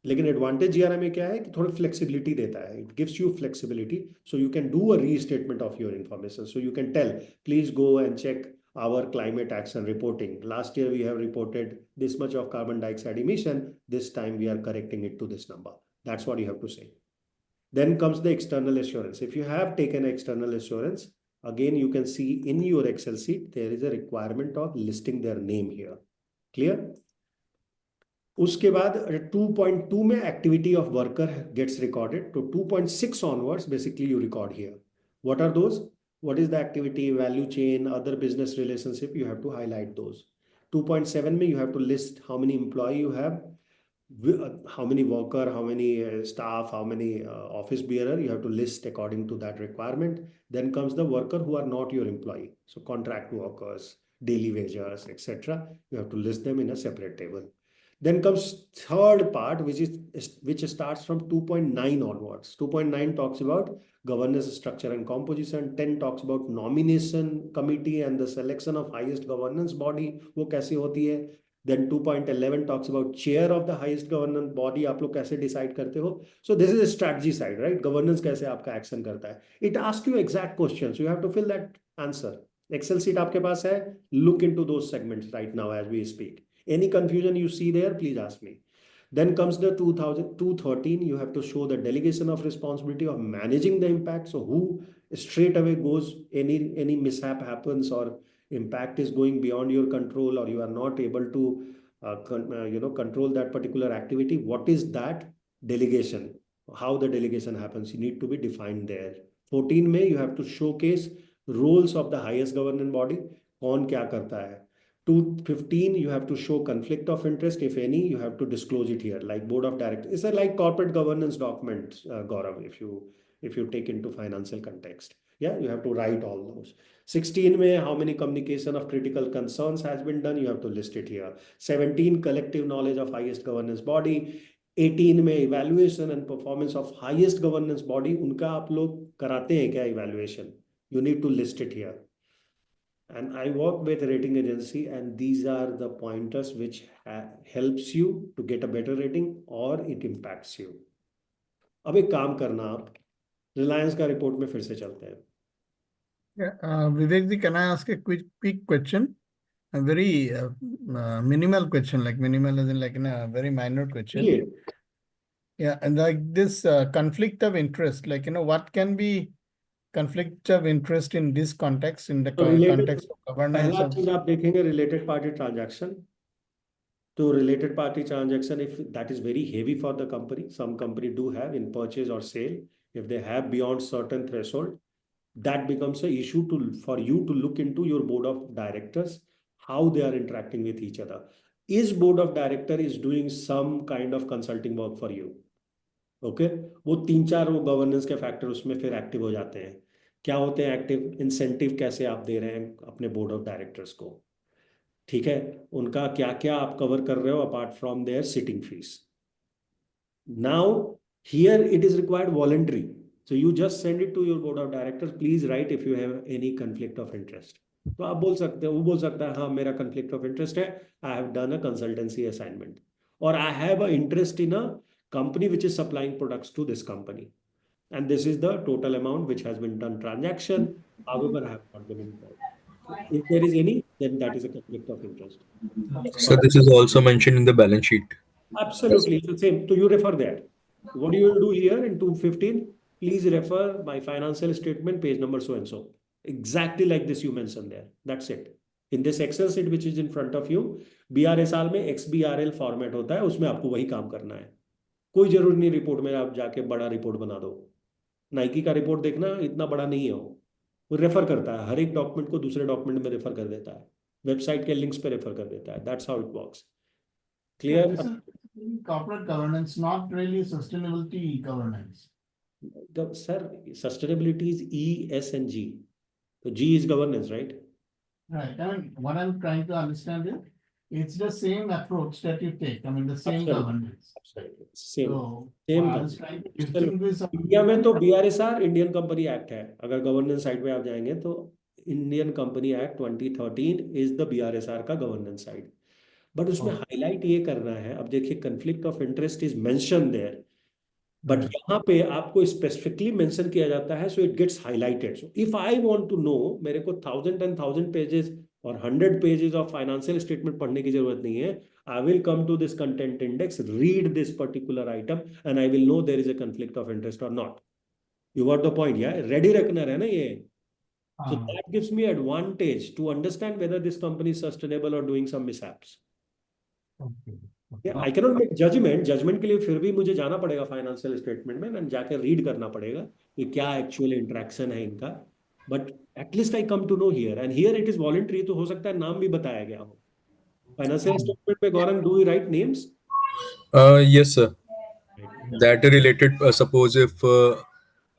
लेकिन advantage GRI में क्या है कि थोड़ी फ्लेक्सिबिलिटी देता है. It gives you flexibility, so you can do a restatement of your information. So you can tell, please go and check our climate action reporting. Last year we have reported this much of carbon dioxide emission. This time we are correcting it to this number. That's what you have to say. Then comes the external assurance. If you have taken external assurance, again you can see in your Excel sheet there is a requirement of listing their name here. Clear? उसके बाद 2.2 में activity of worker gets recorded. तो 2.6 onwards basically you record here. What are those? What is the activity, value chain, other business relationship? You have to highlight those. 2.7 में you have to list how many employee you have, how many worker, how many staff, how many office bearer. You have to list according to that requirement. Then comes the worker who are not your employee. So contract workers, daily wagers, etc. You have to list them in a separate table. Then comes third part, which starts from 2.9 onwards. 2.9 talks about governance structure and composition. 10 talks about nomination committee and the selection of highest governance body, वो कैसे होती है. Then 2.11 talks about chair of the highest governance body, आप लोग कैसे decide करते हो. So this is a strategy side, right? Governance कैसे आपका action करता है. It asks you exact questions. You have to fill that answer. Excel sheet आपके पास है. Look into those segments right now as we speak. Any confusion you see there, please ask me. Then comes the 213. You have to show the delegation of responsibility of managing the impact. So who straight away goes, any mishap happens or impact is going beyond your control, or you are not able to control that particular activity. What is that delegation? How the delegation happens? You need to be defined there. 14 में you have to showcase roles of the highest governing body. कौन क्या करता है. 215, you have to show conflict of interest, if any. You have to disclose it here, like board of directors. It's a like corporate governance document, Gaurav, if you take into financial context. Yeah, you have to write all those. 16 में how many communication of critical concerns has been done, you have to list it here. 17, collective knowledge of highest governance body. 18 में evaluation and performance of highest governance body, उनका आप लोग कराते हैं क्या evaluation? You need to list it here. And I work with a rating agency, and these are the pointers which helps you to get a better rating or it impacts you. अब एक काम करना, आप रिलायंस का report में फिर से चलते हैं. Vivek ji, can I ask a quick question? A very minimal question, like minimal as in like a very minor question. Yeah, and like this conflict of interest, like what can be conflict of interest in this context, in the context of governance? पहला चीज आप देखेंगे related party transaction. So related party transaction, if that is very heavy for the company, some company do have in purchase or sale. If they have beyond certain threshold, that becomes an issue for you to look into your board of directors, how they are interacting with each other. Is board of director is doing some kind of consulting work for you? Okay वो 3-4 वो governance के factor उसमें फिर active हो जाते हैं. क्या होते हैं एक्टिव? इंसेंटिव कैसे आप दे रहे हैं अपने बोर्ड ऑफ डायरेक्टर्स को, ठीक है, उनका क्या क्या आप कवर कर रहे हो apart from their sitting fees. Now here it is required voluntary, so you just send it to your board of directors, please write if you have any conflict of interest. तो आप बोल सकते हो, वो बोल सकता है हाँ मेरा कंफ्लिक्ट ऑफ इंटरेस्ट है, I have done a consultancy assignment, और I have a interest in a company which is supplying products to this company. and this is the total amount which has been done transaction, however have not been involved. So if there is any, then that is a conflict of interest. So this is also mentioned in the balance sheet. Absolutely, it's the same. So you refer there. What you will do here in 215, please refer my financial statement, page number so and so. Exactly like this you mentioned there. That's it. In this Excel sheet which is in front of you, BRSR में XBRL format होता है, उसमें आपको वही काम करना है. कोई जरूरी नहीं रिपोर्ट में आप जाके बड़ा रिपोर्ट बना दो. नाइकी का रिपोर्ट देखना इतना बड़ा नहीं है वो रेफर करता है, हर एक डॉक्यूमेंट को दूसरे डॉक्यूमेंट में रेफर कर देता है, वेबसाइट के लिंक्स पे रेफर कर देता है. That's how it works. Yeah, clear? this is corporate governance, not really sustainability governance. Sir, sustainability is E, S, and G. So G is governance, right? Right. I mean, what I'm trying to understand is, it's the same approach that you take. I mean, the same Absolutely. governance. Absolutely. Same. So, Same I was company. trying to distinguish. India में तो BRSR Indian company act है. अगर governance side पे आप जाएंगे तो Indian company act 2013 is the BRSR का governance side. But उसमें हाईलाइट ये करना है, अब देखिए conflict of interest is mention there, but यहाँ पे आपको स्पेसिफिकली मेंशन किया जाता है, so it gets highlighted. So if I want to know, मेरे को 1000 पेजेस और 100 पेजेस ऑफ फाइनेंशियल स्टेटमेंट पढ़ने की जरूरत नहीं है. I will come to this content index, read this particular item, and I will know there is a conflict of interest or not. You got the point, yeah? Ready reckoner है ना ये. So that gives me advantage to understand whether this company is sustainable or doing some mishaps. Yeah, I cannot make judgment. Judgment के लिए फिर भी मुझे जाना पड़ेगा फाइनेंशियल स्टेटमेंट में and जाके रीड करना पड़ेगा कि क्या एक्चुअल इंटरेक्शन है इनका. But at least I come to know here, and here it is voluntary. तो हो सकता है नाम भी बताया गया हो. फाइनेंशियल स्टेटमेंट में Gaurang, do we write names? Yes, sir. That related, suppose if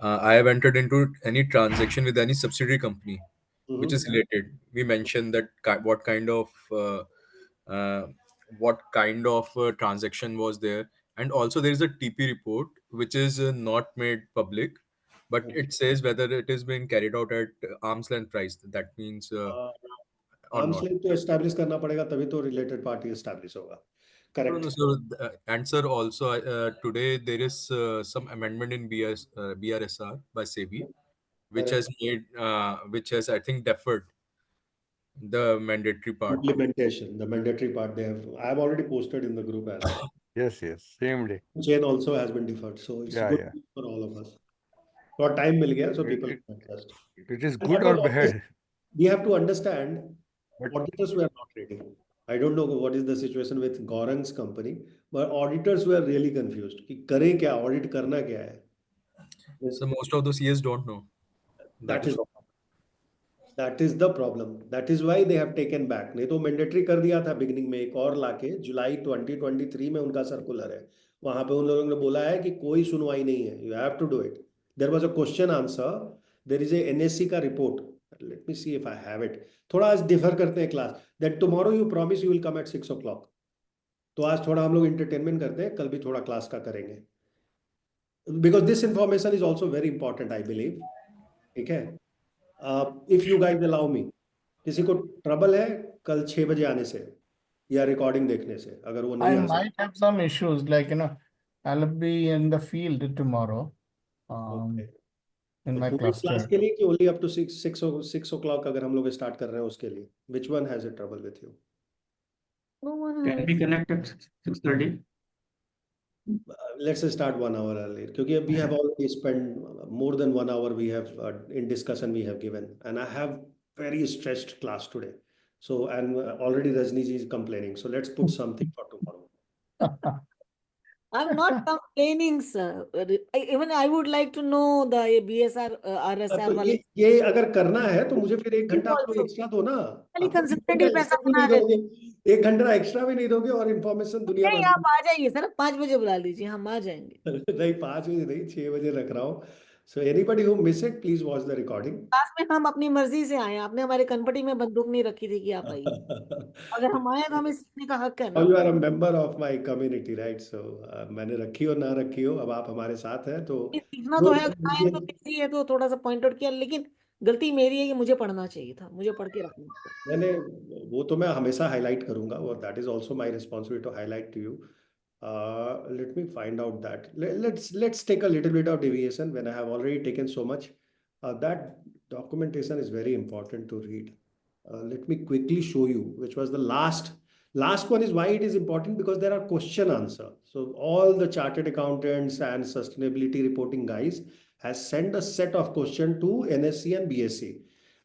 I have entered into any transaction with any subsidiary company which is related, we mention that uh, what kind of transaction was there, and also there is a TP report which is not made public, but it says whether it is being carried out at arm's length price. That means or arms not. Length तो establish करना पड़ेगा, तभी तो related party establish होगा. No, correct. no, so and sir, also today there is some amendment in BRSR by SEBI, which has made, which has I think deferred the mandatory part. Implementation, the mandatory part, they have, I have already posted in the group as well. Yes, same day. Chain also has been deferred, so it's Yeah, good yeah. for all of us. For time मिल गया, so people It, can adjust. it is And good that or was always, bad. we have to understand, But auditors were not ready. I don't know what is the situation with Gaurang's company, but auditors were really confused कि करें क्या, audit करना क्या है. So most of the CS don't know. That That is is That is the problem. That is why they have taken back. नहीं तो mandatory कर दिया था बिगिनिंग में, एक और लाके जुलाई 2023 में उनका सर्कुलर है. वहां पे उन लोगों ने बोला है कि कोई सुनवाई नहीं है, you have to do it. There was a question answer. There is a NSC का report. Let me see if I have it. थोड़ा आज डिफर करते हैं class. That tomorrow you promise you will come at 6 o'clock. तो आज थोड़ा हम लोग इंटरटेनमेंट करते हैं, कल भी थोड़ा क्लास का करेंगे. Because this information is also very important, I believe. ठीक है. If you guys allow me, किसी को ट्रबल है कल 6 बजे आने से या रिकॉर्डिंग देखने से, अगर वो I नहीं आ might have some issues, like, I'll be in the field tomorrow, सकते. in तो my पूरी क्लास cluster. के लिए कि ओनली अप टू 6 o'clock अगर हम लोग स्टार्ट कर रहे हैं उसके लिए, which one has a trouble with you? No one Can we connect at 6:30? Let's start 1 hour early, क्योंकि we have already spent more than 1 hour we have in discussion we have given, and I have very stretched class today. So, and already Rajni ji is complaining. So let's put something for tomorrow. I'm not complaining, sir. Even I would like to know the BSR, RSR तो वाले. ये अगर करना है तो मुझे फिर 1 घंटा आप लोग Also, एक्स्ट्रा दो ना. खाली आप लोग 1 घंटा कंसल्टेटिव पैसा एक्स्ट्रा भी बना नहीं देते. दोगे, 1 घंटा एक्स्ट्रा भी नहीं दोगे और इन्फॉर्मेशन दुनिया नहीं, भर आप आ जाइए सर, 5 बजे बुला लीजिए, हम आ जाएंगे. नहीं 5 बजे नहीं, 6 बजे रख रहा हूँ. So anybody who miss it please watch the recording. Class में हम अपनी मर्जी से आए, आपने हमारे कनपटी में बंदूक नहीं रखी थी कि आप आइए. अगर हम आए तो हमें सीखने का हक है ना. You are a member of my community, right? So मैंने रखी हो ना रखी हो, अब आप हमारे साथ हैं तो ये सीखना तो जो है, अगर आए तो बिजी है तो थोड़ा सा पॉइंट आउट किया, लेकिन गलती मेरी है कि मुझे पढ़ना चाहिए था, मुझे पढ़ के रखना था. मैंने, वो तो मैं हमेशा हाईलाइट करूंगा, और that is also my responsibility to highlight to you. Let me find out that. Let's take a little bit of deviation when I have already taken so much. That documentation is very important to read. Let me quickly show you, which was the last one is why it is important because there are question answer. So all the chartered accountants and sustainability reporting guys has sent a set of question to NSC and BSc,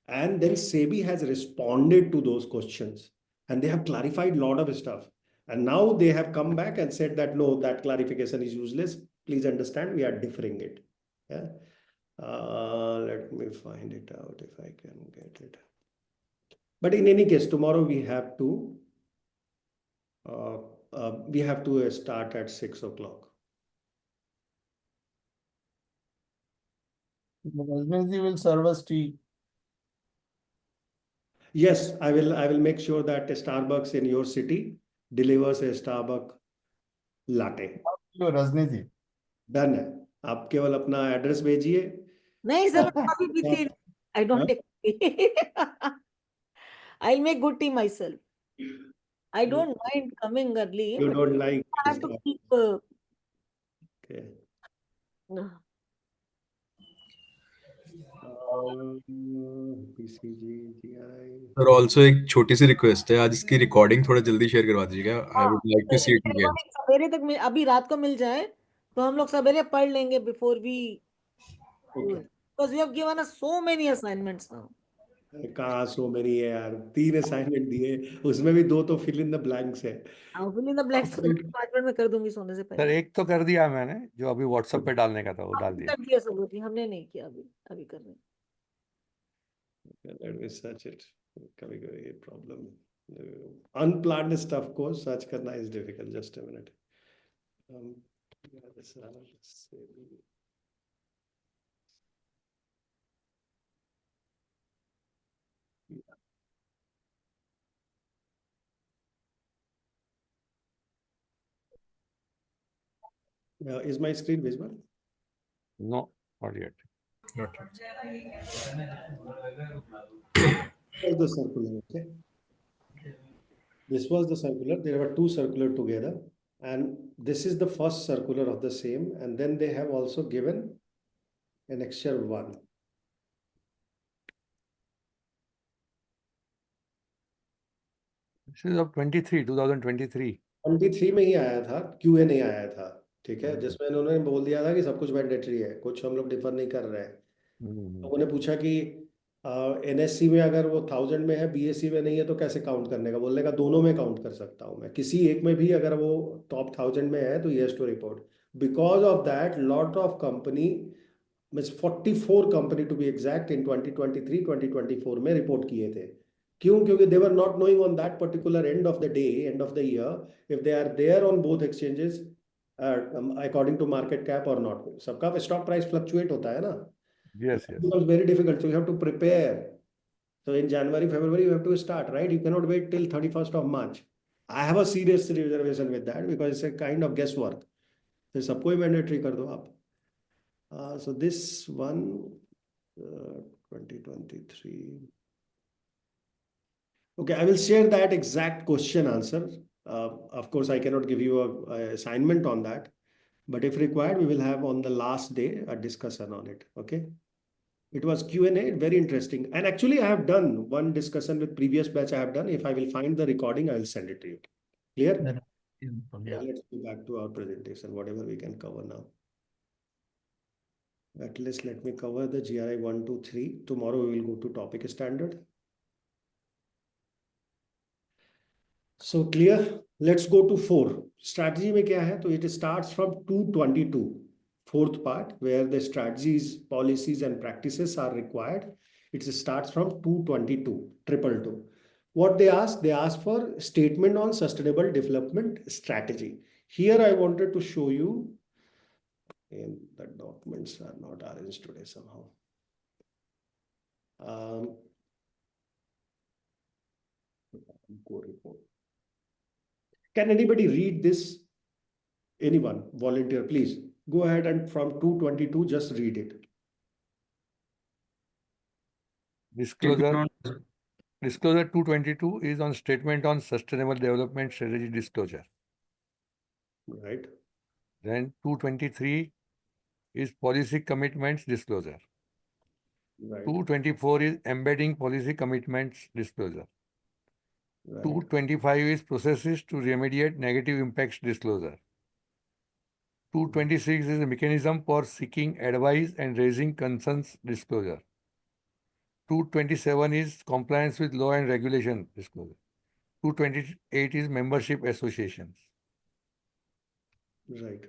and then SEBI has responded to those questions, and they have clarified a lot of stuff. And now they have come back and said that no, that clarification is useless. Please understand, we are differing it. Yeah. Let me find it out if I can get it. But in any case, tomorrow we have to start at 6 o'clock. Rajneeshji will serve us tea. Yes, I will make sure that a Starbucks in your city delivers a Starbucks latte. Rajneeshji. Done है. आप केवल अपना address भेजिए. नहीं sir, मैं coffee पीती नहीं. I don't Huh? take tea. I'll make good tea myself. I don't mind coming early, You but don't like I have to Starbucks. keep. Okay. PCG, GRI. Sir also एक छोटी सी request है, आज इसकी recording थोड़ा जल्दी share करवा दीजिएगा. I would like to see it again. सवेरे तक अभी रात को मिल जाए तो हम लोग सवेरे पढ़ लेंगे before we do it. Because you have given us so many assignments now. कहाँ सो मेनी है यार, 3 असाइनमेंट दिए, उसमें भी 2 तो फिल इन द ब्लैंक्स है. I'll fill in the blanks. 5 minute में कर दूंगी सोने से सर पहले. एक तो कर दिया मैंने, जो अभी व्हाट्सएप पे डालने का था वो डाल दिया. कर दिया सबूत, हमने नहीं किया अभी कर रहे हैं. Let me search it. कभी कभी ये प्रॉब्लम, अनप्लान्ड स्टफ को सर्च करना is difficult. Just a minute. Is my screen visible? No, not yet. Not yet. This was the circular, okay? This was the circular. There were 2 circular together, and this is the first circular of the same, and then they have also given an extra one. This is of 2023. 23 में ही आया था, QA नहीं आया था, ठीक है, जिसमें उन्होंने बोल दिया था कि सब कुछ मैंडेटरी है, कुछ हम लोग डिफर नहीं कर रहे हैं. लोगों ने पूछा कि NSC में अगर वो 1000 में है, BSc में नहीं है, तो कैसे काउंट करने का. बोलने का दोनों में काउंट कर सकता हूँ मैं, किसी एक में भी अगर वो टॉप 1000 में है तो he has to report. Because of that, lot of company, means 44 company to be exact in 2023-2024 में रिपोर्ट किए थे. क्यों? क्योंकि they were not knowing on that particular end of the day, end of the year, if they are there on both exchanges according to market cap or not. सबका stock price fluctuate होता है ना. Yes, It yes. becomes very difficult, so you have to prepare. So in January, February, you have to start, right? You cannot wait till 31st of March. I have a serious reservation with that because it's a kind of guesswork. तो सबको ही mandatory कर दो आप. So this one, 2023. Okay, I will share that exact question answer. Of course, I cannot give you a assignment on that, but if required, we will have on the last day a discussion on it. Okay. It was Q&A, very interesting. And actually, I have done one discussion with previous batch I have done. If I will find the recording, I will send it to you. Clear? Yeah. Let's go back to our presentation, whatever we can cover now. At least let me cover the GRI 1, 2, 3. Tomorrow we will go to topic standard. So clear? Let's go to 4. Strategy में क्या है? तो it starts from 222. Fourth part, where the strategies, policies, and practices are required. It starts from 222, 222. What they ask for statement on sustainable development strategy. Here I wanted to show you, and the documents are not arranged today somehow. Go report. Can anybody read this? Anyone, volunteer, please. Go ahead and from 222, just read it. Disclosure 222 is on statement on sustainable development strategy disclosure. Right. Then 223 is policy commitments disclosure. Right. 224 is embedding policy commitments disclosure. Right. 225 is processes to remediate negative impacts disclosure. 226 is a mechanism for seeking advice and raising concerns disclosure. 227 is compliance with law and regulation disclosure. 228 is membership associations. Right.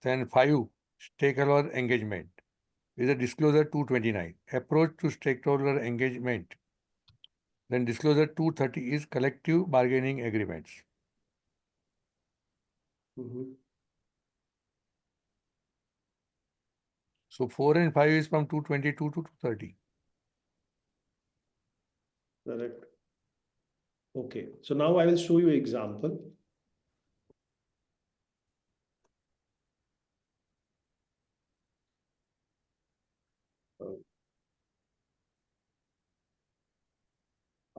Then 5, stakeholder engagement is a disclosure 229. Approach to stakeholder engagement. Then disclosure 230 is collective bargaining agreements. Mhm. So 4 and 5 is from 222 to 230. Correct. Okay. So now I will show you example.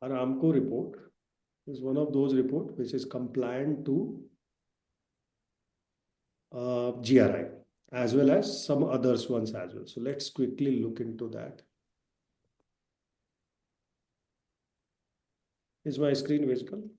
Aramco report is one of those report which is compliant to GRI as well as some others ones as well. So let's quickly look into that. Is my screen visible?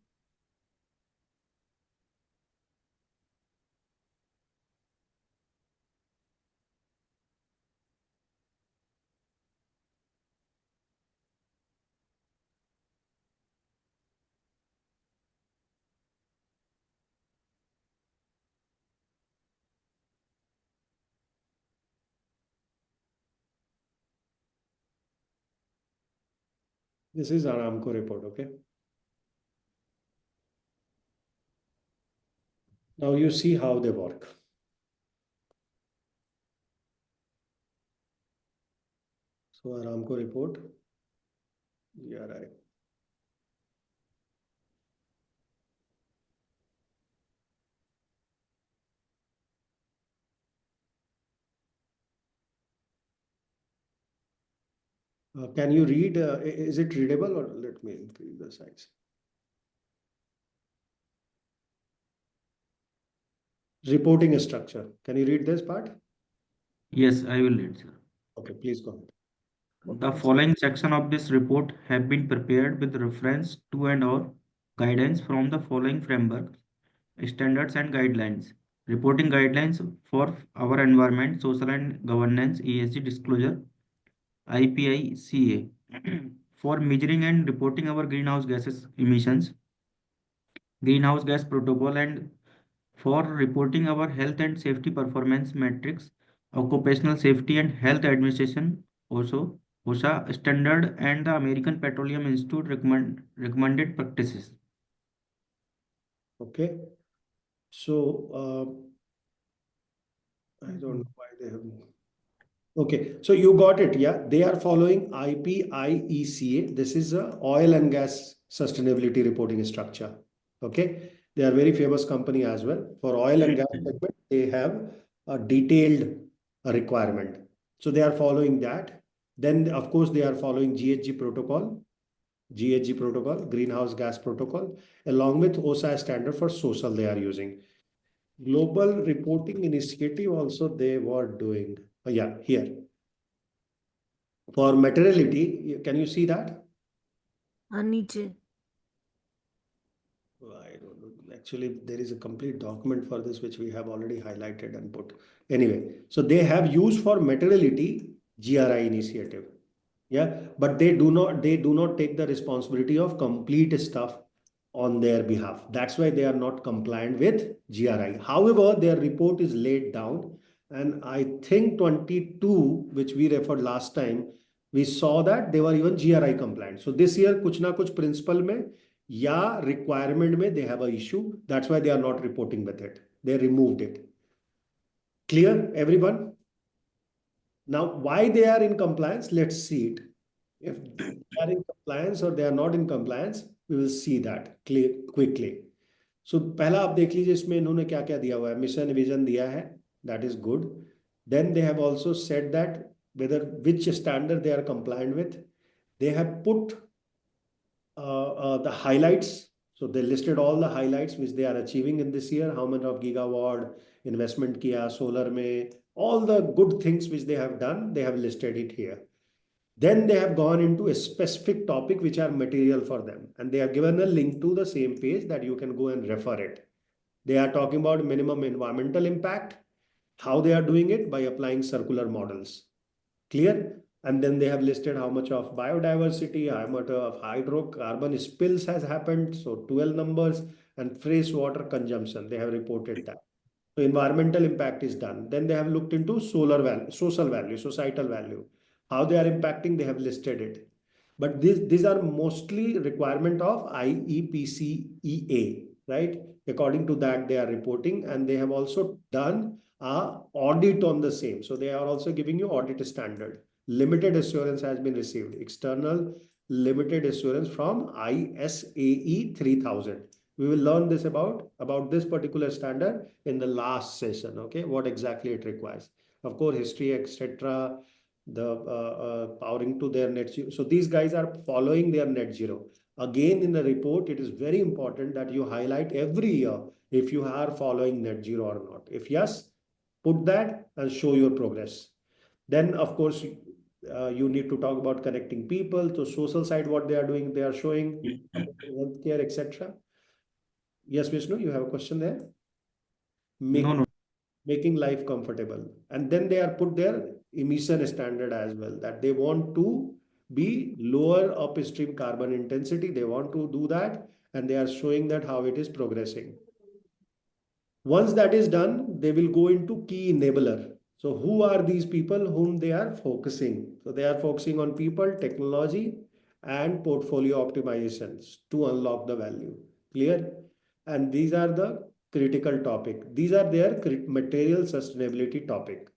This is Aramco report, okay? Now you see how they work. So Aramco report, GRI. Can you read? Is it readable or let me increase the size? Reporting structure. Can you read this part? Yes, I will read, sir. Okay, please go ahead. The following section of this report have been prepared with reference to and/or guidance from the following frameworks, standards and guidelines. Reporting guidelines for our environment, social and governance, ESG disclosure, IPICA, for measuring and reporting our greenhouse gases emissions, greenhouse gas protocol, and for reporting our health and safety performance metrics, occupational safety and health administration, also OSHA standard and the American Petroleum Institute recommended practices. Okay. So I don't know why they have. Okay, so you got it, yeah. They are following IPIECA. This is a oil and gas sustainability reporting structure. Okay, they are very famous company as well. For oil and gas segment, they have a detailed requirement. So they are following that. Then, of course, they are following GHG protocol, greenhouse gas protocol, along with OSHA standard for social they are using. Global Reporting Initiative also they were doing. Yeah, here. For materiality, can you see that? Niche. I don't know. Actually, there is a complete document for this which we have already highlighted and put. Anyway, so they have used for materiality GRI initiative. Yeah, but they do not take the responsibility of complete stuff on their behalf. That's why they are not compliant with GRI. However, their report is laid down, and I think 22, which we referred last time, we saw that they were even GRI compliant. So this year, कुछ ना कुछ principle में या requirement में they have a issue. That's why they are not reporting with it. They removed it. Clear, everyone? Now, why they are in compliance? Let's see it. If they are in compliance or they are not in compliance, we will see that quickly. So पहला आप देख लीजिए इसमें इन्होंने क्या क्या दिया हुआ है. मिशन विजन दिया है, that is good. Then they have also said that which standard they are compliant with. They have put the highlights. So they listed all the highlights which they are achieving in this year, how much of gigawatt investment kiya, solar mein, all the good things which they have done, they have listed it here. Then they have gone into a specific topic which are material for them. And they have given a link to the same page that you can go and refer it. They are talking about minimum environmental impact, how they are doing it by applying circular models. Clear? And then they have listed how much of biodiversity, how much of hydrocarbon spills has happened. So 12 numbers, and fresh water consumption. They have reported that. So environmental impact is done. Then they have looked into solar value, social value, societal value. How they are impacting, they have listed it. But these are mostly requirement of IEPCEA, right? According to that, they are reporting, and they have also done a audit on the same. So they are also giving you audit standard. Limited assurance has been received. External limited assurance from ISAE 3000. We will learn this about this particular standard in the last session. Okay, what exactly it requires. Of course, history, etc. The powering to their net zero. So these guys are following their net zero. Again, in the report, it is very important that you highlight every year if you are following net zero or not. If yes, put that and show your progress. Then, of course, you need to talk about connecting people to social side, what they are doing. They are showing healthcare, etc. Yes, Vishnu, you have a question there? No. Making life comfortable. And then they are put their emission standard as well, that they want to be lower upstream carbon intensity. They want to do that, and they are showing that how it is progressing. Once that is done, they will go into key enabler. So who are these people whom they are focusing? So they are focusing on people, technology, and portfolio optimizations to unlock the value. Clear? And these are the critical topic. These are their material sustainability topic.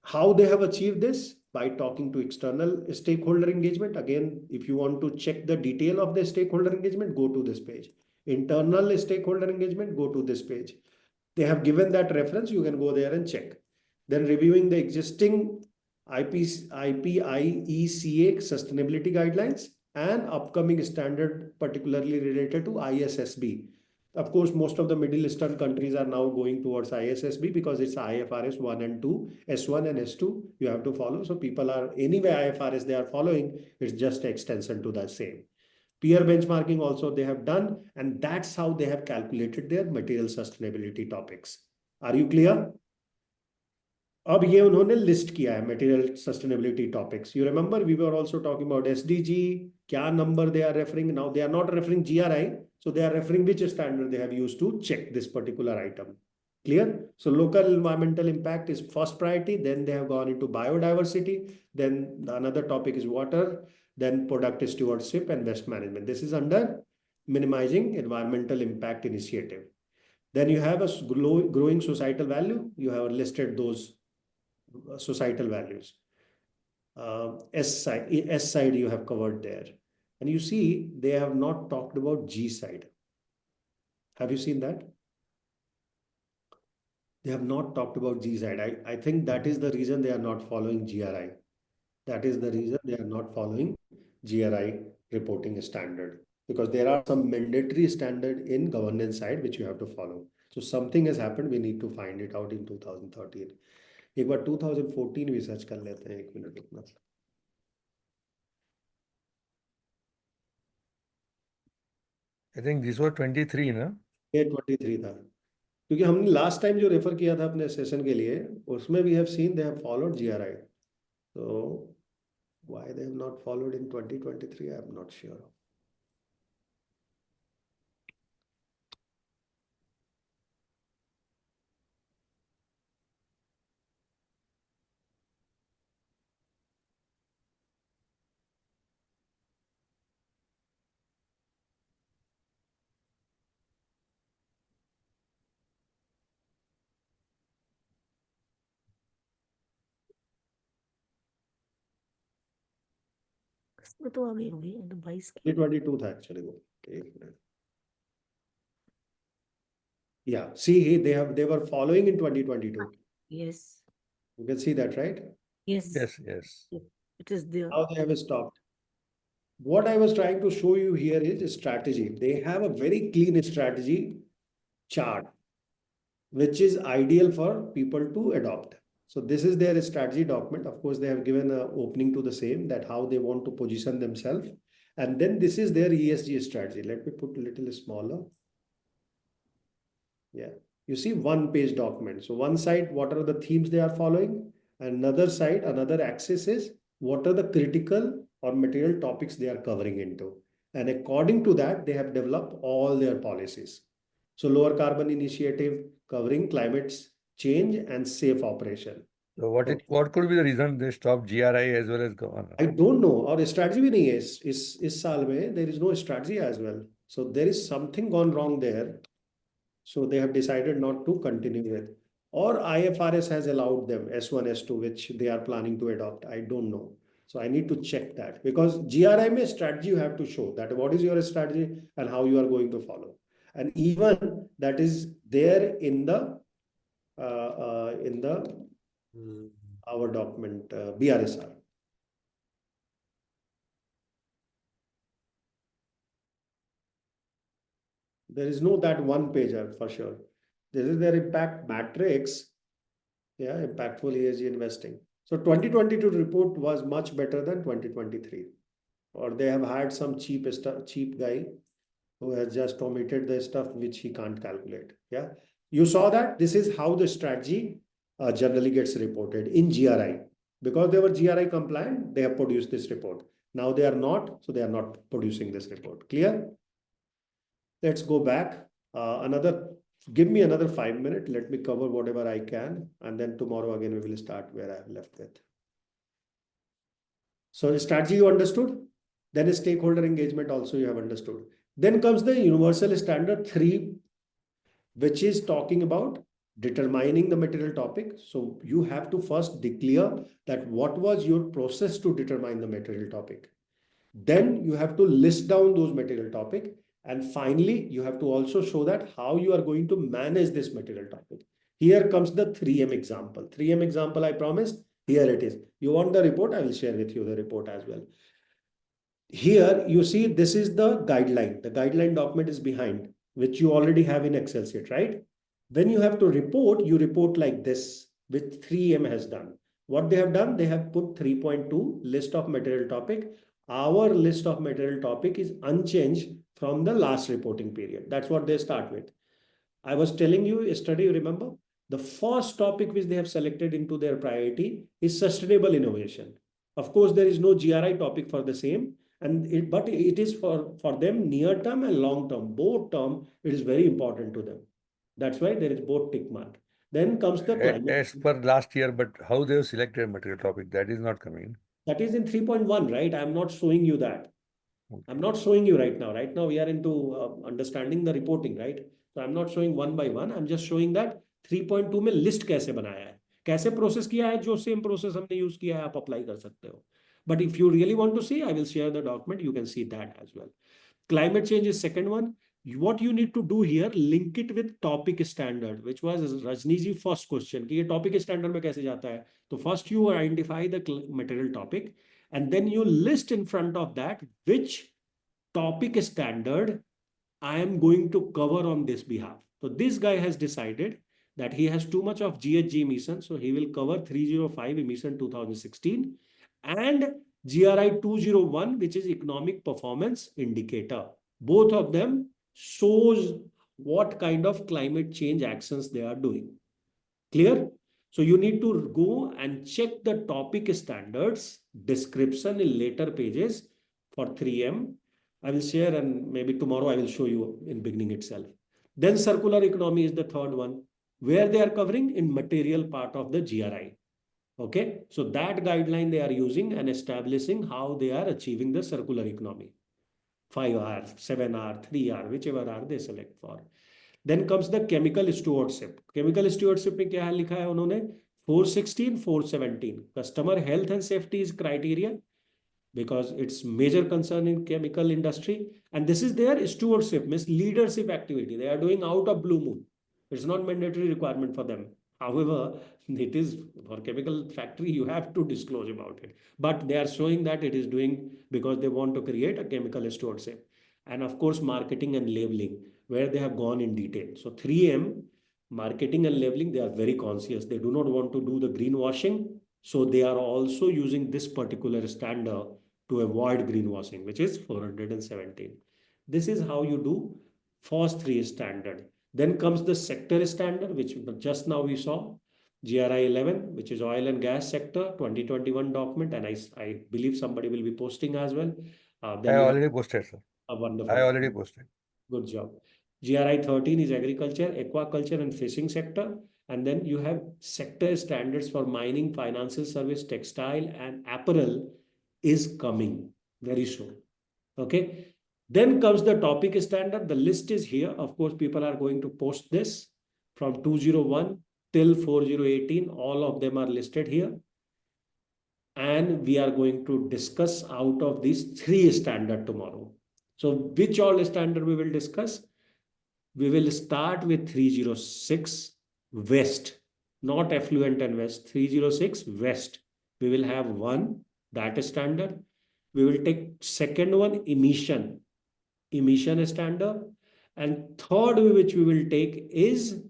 How they have achieved this? By talking to external stakeholder engagement. Again, if you want to check the detail of the stakeholder engagement, go to this page. Internal stakeholder engagement, go to this page. They have given that reference. You can go there and check. Then reviewing the existing IPIECA sustainability guidelines and upcoming standard, particularly related to ISSB. Of course, most of the Middle Eastern countries are now going towards ISSB because it's IFRS 1 and 2, S1 and S2 you have to follow. So people are anyway IFRS they are following. It's just an extension to the same. Peer benchmarking also they have done, and that's how they have calculated their material sustainability topics. Are you clear? अब ये उन्होंने list किया है material sustainability topics. You remember we were also talking about SDG. क्या number they are referring? Now they are not referring GRI, so they are referring which standard they have used to check this particular item. Clear? So local environmental impact is first priority. Then they have gone into biodiversity. Then another topic is water. Then product stewardship and waste management. This is under minimizing environmental impact initiative. Then you have a growing societal value. You have listed those societal values. S side you have covered there. And you see, they have not talked about G side. Have you seen that? They have not talked about G side. I think that is the reason they are not following GRI. That is the reason they are not following GRI reporting standard, because there are some mandatory standard in governance side which you have to follow. So something has happened. We need to find it out in 2013. एक बार 2014 भी search कर लेते हैं. एक minute रुकना. I think this was 23 ना? ये 23 था, क्योंकि हमने लास्ट टाइम जो रेफर किया था अपने सेशन के लिए, उसमें we have seen they have followed GRI. So why they have not followed in 2023, I am not sure. इसमें तो आ गई होगी 22 की. 2022 था एक्चुअली वो. एक minute. Yeah, see, they were following in 2022. Yes. You can see that, right? Yes. Yes. It is there. Now they have stopped. what I was trying to show you here is a strategy. They have a very clean strategy chart, which is ideal for people to adopt. So this is their strategy document. Of course, they have given an opening to the same, that how they want to position themselves. And then this is their ESG strategy. Let me put a little smaller. Yeah, you see one page document. So one side, what are the themes they are following? Another side, another axis is what are the critical or material topics they are covering into. And according to that, they have developed all their policies. So lower carbon initiative covering climate change and safe operation. So what could be the reason they stopped GRI as well as governor? I don't know. Or strategy भी नहीं है इस साल में, there is no strategy as well. So there is something gone wrong there. So they have decided not to continue with. Or IFRS has allowed them S1, S2, which they are planning to adopt. I don't know. So I need to check that, because GRI में strategy you have to show that what is your strategy and how you are going to follow. And even that is there in the our document BRSR. There is no that one pager for sure. This is their impact matrix. Yeah, impactful ESG investing. So 2022 report was much better than 2023. Or they have hired some cheap guy who has just omitted the stuff which he can't calculate. Yeah, you saw that this is how the strategy generally gets reported in GRI. Because they were GRI compliant, they have produced this report. Now they are not, so they are not producing this report. Clear? Let's go back. Give me another 5 minutes. Let me cover whatever I can. And then tomorrow again, we will start where I have left with. So the strategy you understood. Then a stakeholder engagement also you have understood. Then comes the Universal Standard 3, which is talking about determining the material topic. So you have to first declare that what was your process to determine the material topic. Then you have to list down those material topic. And finally, you have to also show that how you are going to manage this material topic. Here comes the 3M example. 3M example, I promised. Here it is. You want the report? I will share with you the report as well. Here you see this is the guideline. The guideline document is behind, which you already have in Excel sheet, right? When you have to report, you report like this, which 3M has done. What they have done, they have put 3.2 list of material topic. Our list of material topic is unchanged from the last reporting period. That's what they start with. I was telling you yesterday, you remember? The first topic which they have selected into their priority is sustainable innovation. Of course, there is no GRI topic for the same, but it is for them near term and long term. Both term, it is very important to them. That's why there is both tick mark. Then comes the climate. As per last year, but how they have selected material topic, that is not coming. That is in 3.1, right? I'm not showing you that. Okay. I'm not showing you right now. Right now, we are into understanding the reporting, right? So I'm not showing one by one. I'm just showing that 3.2 में list कैसे बनाया है, कैसे process किया है, जो same process हमने use किया है, आप apply कर सकते हो. But if you really want to see, I will share the document. You can see that as well. Climate change is second one. What you need to do here, link it with topic standard, which was Rajni ji first question कि ये topic standard में कैसे जाता है. So first you identify the material topic, and then you list in front of that which topic standard I am going to cover on this behalf. So this guy has decided that he has too much of GHG emission, so he will cover 305 emission 2016 and GRI 201, which is economic performance indicator. Both of them shows what kind of climate change actions they are doing. Clear? So you need to go and check the topic standards description in later pages for 3M. I will share, and maybe tomorrow I will show you in beginning itself. Then circular economy is the third one, where they are covering in material part of the GRI. Okay, so that guideline they are using and establishing how they are achieving the circular economy. 5R, 7R, 3R, whichever R they select for. Then comes the chemical stewardship. Chemical stewardship में क्या लिखा है उन्होंने? 416, 417. Customer health and safety is criteria because it's major concern in chemical industry. And this is their stewardship, means leadership activity. They are doing out of blue moon. It's not mandatory requirement for them. However, it is for chemical factory, you have to disclose about it. But they are showing that it is doing because they want to create a chemical stewardship. And of course, marketing and labeling, where they have gone in detail. So 3M, marketing and labeling, they are very conscious. They do not want to do the greenwashing. So they are also using this particular standard to avoid greenwashing, which is 417. This is how you do first three standard. Then comes the sector standard, which just now we saw, GRI 11, which is oil and gas sector, 2021 document, and I believe somebody will be posting as well. Then I you already posted, sir. have a I wonderful. already posted. Good job. GRI 13 is agriculture, aquaculture, and fishing sector. And then you have sector standards for mining, financial service, textile, and apparel is coming very soon. Okay. Then comes the topic standard. The list is here. Of course, people are going to post this from 201 till 4018. All of them are listed here. And we are going to discuss out of these three standard tomorrow. So which all standard we will discuss? We will start with 306 West, not affluent and West, 306 West. We will have one, that standard. We will take second one, emission standard. And third, which we will take is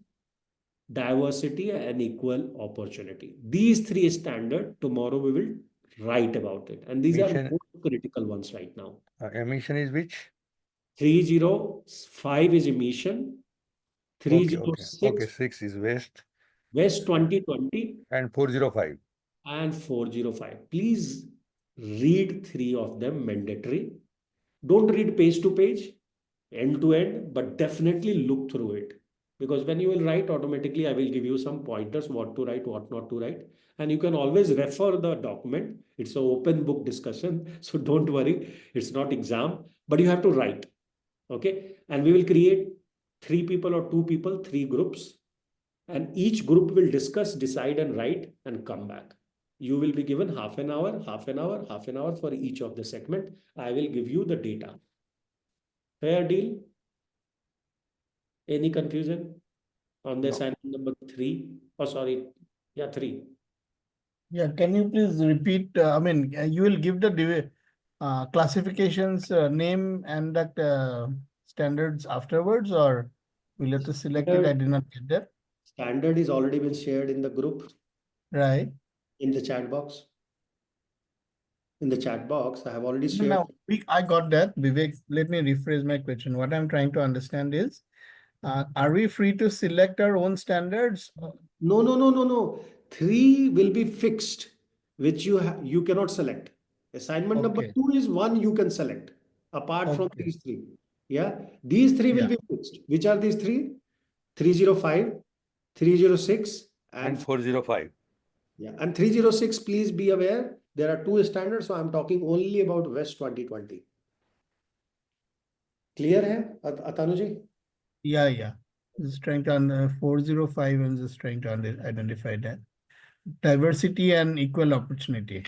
diversity and equal opportunity. These three standards, tomorrow we will write about it. And these are Mission, most critical ones right now. emission is which? 305 is emission. Okay, 306 okay. 6 is West West 2020 and 405. and 405. Please read three of them mandatory. Don't read page to page, end to end, but definitely look through it. Because when you will write, automatically I will give you some pointers what to write, what not to write. And you can always refer the document. It's an open book discussion. So don't worry, it's not exam, but you have to write. Okay. And we will create 3 people or 2 people, 3 groups. And each group will discuss, decide, and write and come back. You will be given half an hour, half an hour, half an hour for each of the segment. I will give you the data. Fair deal? Any confusion on the No. assignment number 3? Oh, sorry. Yeah, 3. Yeah, can you please repeat? You will give the classifications name and that standards afterwards, or we'll have to select it? I did not get that. Standard is already been shared in the group, Right. in the chat box. In the chat box, I have already shared. No, I got that. Vivek, let me rephrase my question. What I'm trying to understand is, are we free to select our own standards? No, no, no, no, no. 3 will be fixed, which you cannot select. Assignment number Okay. 2 is one you can select apart from Okay. these 3. Yeah, these 3 will Yeah. be fixed. Which are these 3? 305, 306, And and 405. yeah, and 306. Please be aware there are 2 standards, so I'm talking only about West 2020. Clear hai, Atanu ji? Yeah. Just trying to 405. I'm just trying to identify that. Diversity and equal opportunity.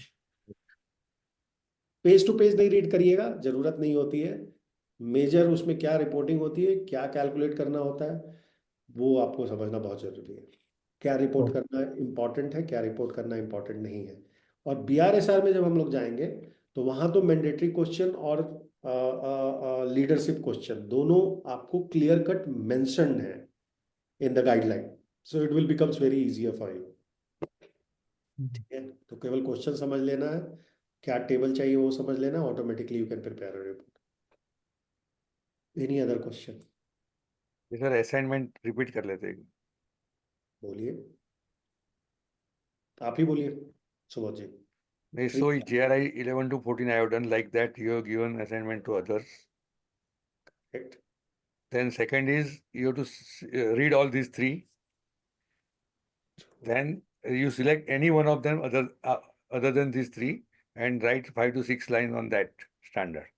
Page to page नहीं read करिएगा, जरूरत नहीं होती है. Major उसमें क्या reporting होती है, क्या कैलकुलेट करना होता है, वो आपको समझना बहुत जरूरी है. क्या रिपोर्ट करना इंपॉर्टेंट है, क्या रिपोर्ट करना इंपॉर्टेंट नहीं है. और BRSR में जब हम लोग जाएंगे तो वहां तो मैंडेटरी क्वेश्चन और लीडरशिप क्वेश्चन दोनों आपको क्लियर कट मेंशन्ड है in the guideline. So it will becomes very easier for you. ठीक है, तो केवल क्वेश्चन समझ लेना है, क्या टेबल चाहिए वो समझ लेना, automatically you can prepare a report. Any other question? Sir assignment repeat कर लेते हैं. बोलिए, आप ही बोलिए सुबोध जी. So GRI 11 to 14 I have done like that. You have given assignment to others. Correct. Then second is you have to read all these 3. Then you select any one of them other than these 3 and write 5 to 6 lines on that standard.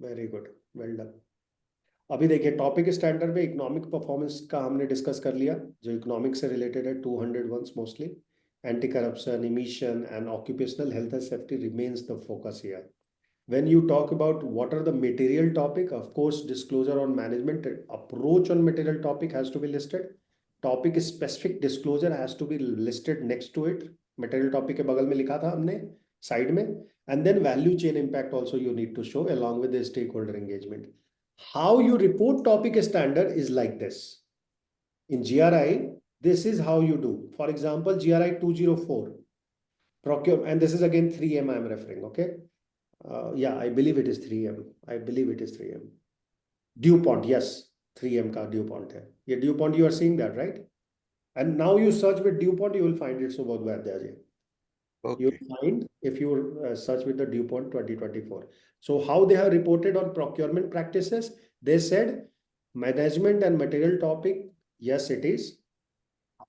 Very good, well done. अभी देखिए topic standard में economic performance का हमने discuss कर लिया, जो economic से related है. 200 ones mostly. Anti corruption, emission and occupational health and safety remains the focus here. When you talk about what are the material topic, of course, disclosure on management approach on material topic has to be listed. Topic specific disclosure has to be listed next to it, material topic के बगल में लिखा था हमने side में, and then value chain impact also you need to show along with the stakeholder engagement. How you report topic standard is like this. In GRI, this is how you do. For example, GRI 204, procure, and this is again 3M I am referring, okay? Yeah, I believe it is 3M. I believe it is 3M. DuPont, yes, 3M का DuPont है. ये DuPont, you are seeing that, right? And now you search with DuPont, you will find it. So बहुत bad है. You Okay. will find if you search with the DuPont 2024. So how they have reported on procurement practices? They said management and material topic, yes, it is.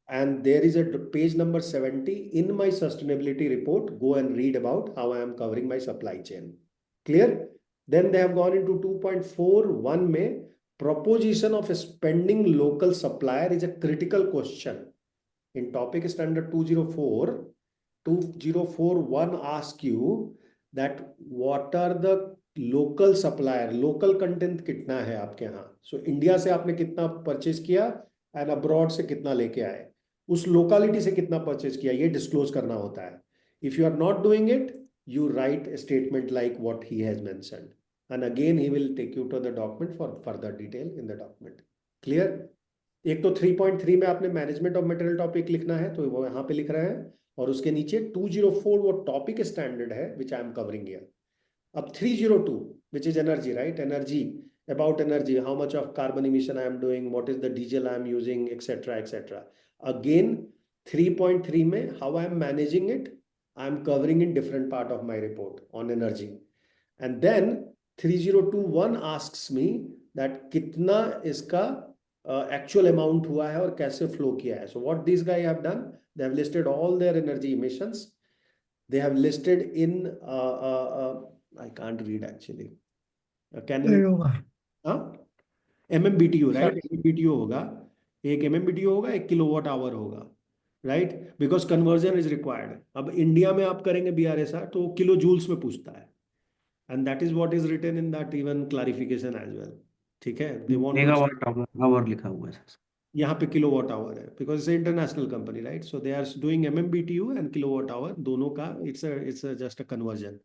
And there is a page number 70 in my sustainability report. Go and read about how I am covering my supply chain. Clear? Then they have gone into 2.41 May. Proposition of spending local supplier is a critical question. In topic standard 204, 2041 asks you that what are the local supplier, local content कितना है आपके यहाँ. So India से आपने कितना purchase किया and abroad से कितना लेके आए, उस लोकालिटी से कितना परचेज किया, ये डिस्क्लोज करना होता है. If you are not doing it, you write a statement like what he has mentioned, and again he will take you to the document for further detail in the document. Clear? एक तो 3.3 में आपने management of material topic लिखना है, तो वो यहाँ पे लिख रहे हैं, और उसके नीचे 204 वो टॉपिक स्टैंडर्ड है विच आई एम कवरिंग हियर. अब 302 which is energy, right? Energy, about energy, how much of carbon emission I am doing, what is the diesel I am using, etc, etc. Again 3.3 में how I am managing it, I am covering in different part of my report on energy. And then 3021 asks me that कितना इसका actual amount हुआ है और कैसे flow किया है. So what these guys have done, they have listed all their energy emissions. They have listed in I can't read actually. Can you? हाँ, MMBTU, right? MMBTU होगा, एक MMBTU होगा, एक किलोवाट आवर होगा, right? Because conversion is required. अब India में आप करेंगे BRSR तो किलो जूल्स में पूछता है, and that is what is written in that even clarification as well. ठीक है, they want to megawatt hour लिखा हुआ है सर. यहाँ पे किलोवाट आवर है because it's international company, right? So they are doing MMBTU and kilowatt hour, दोनों का it's just a conversion.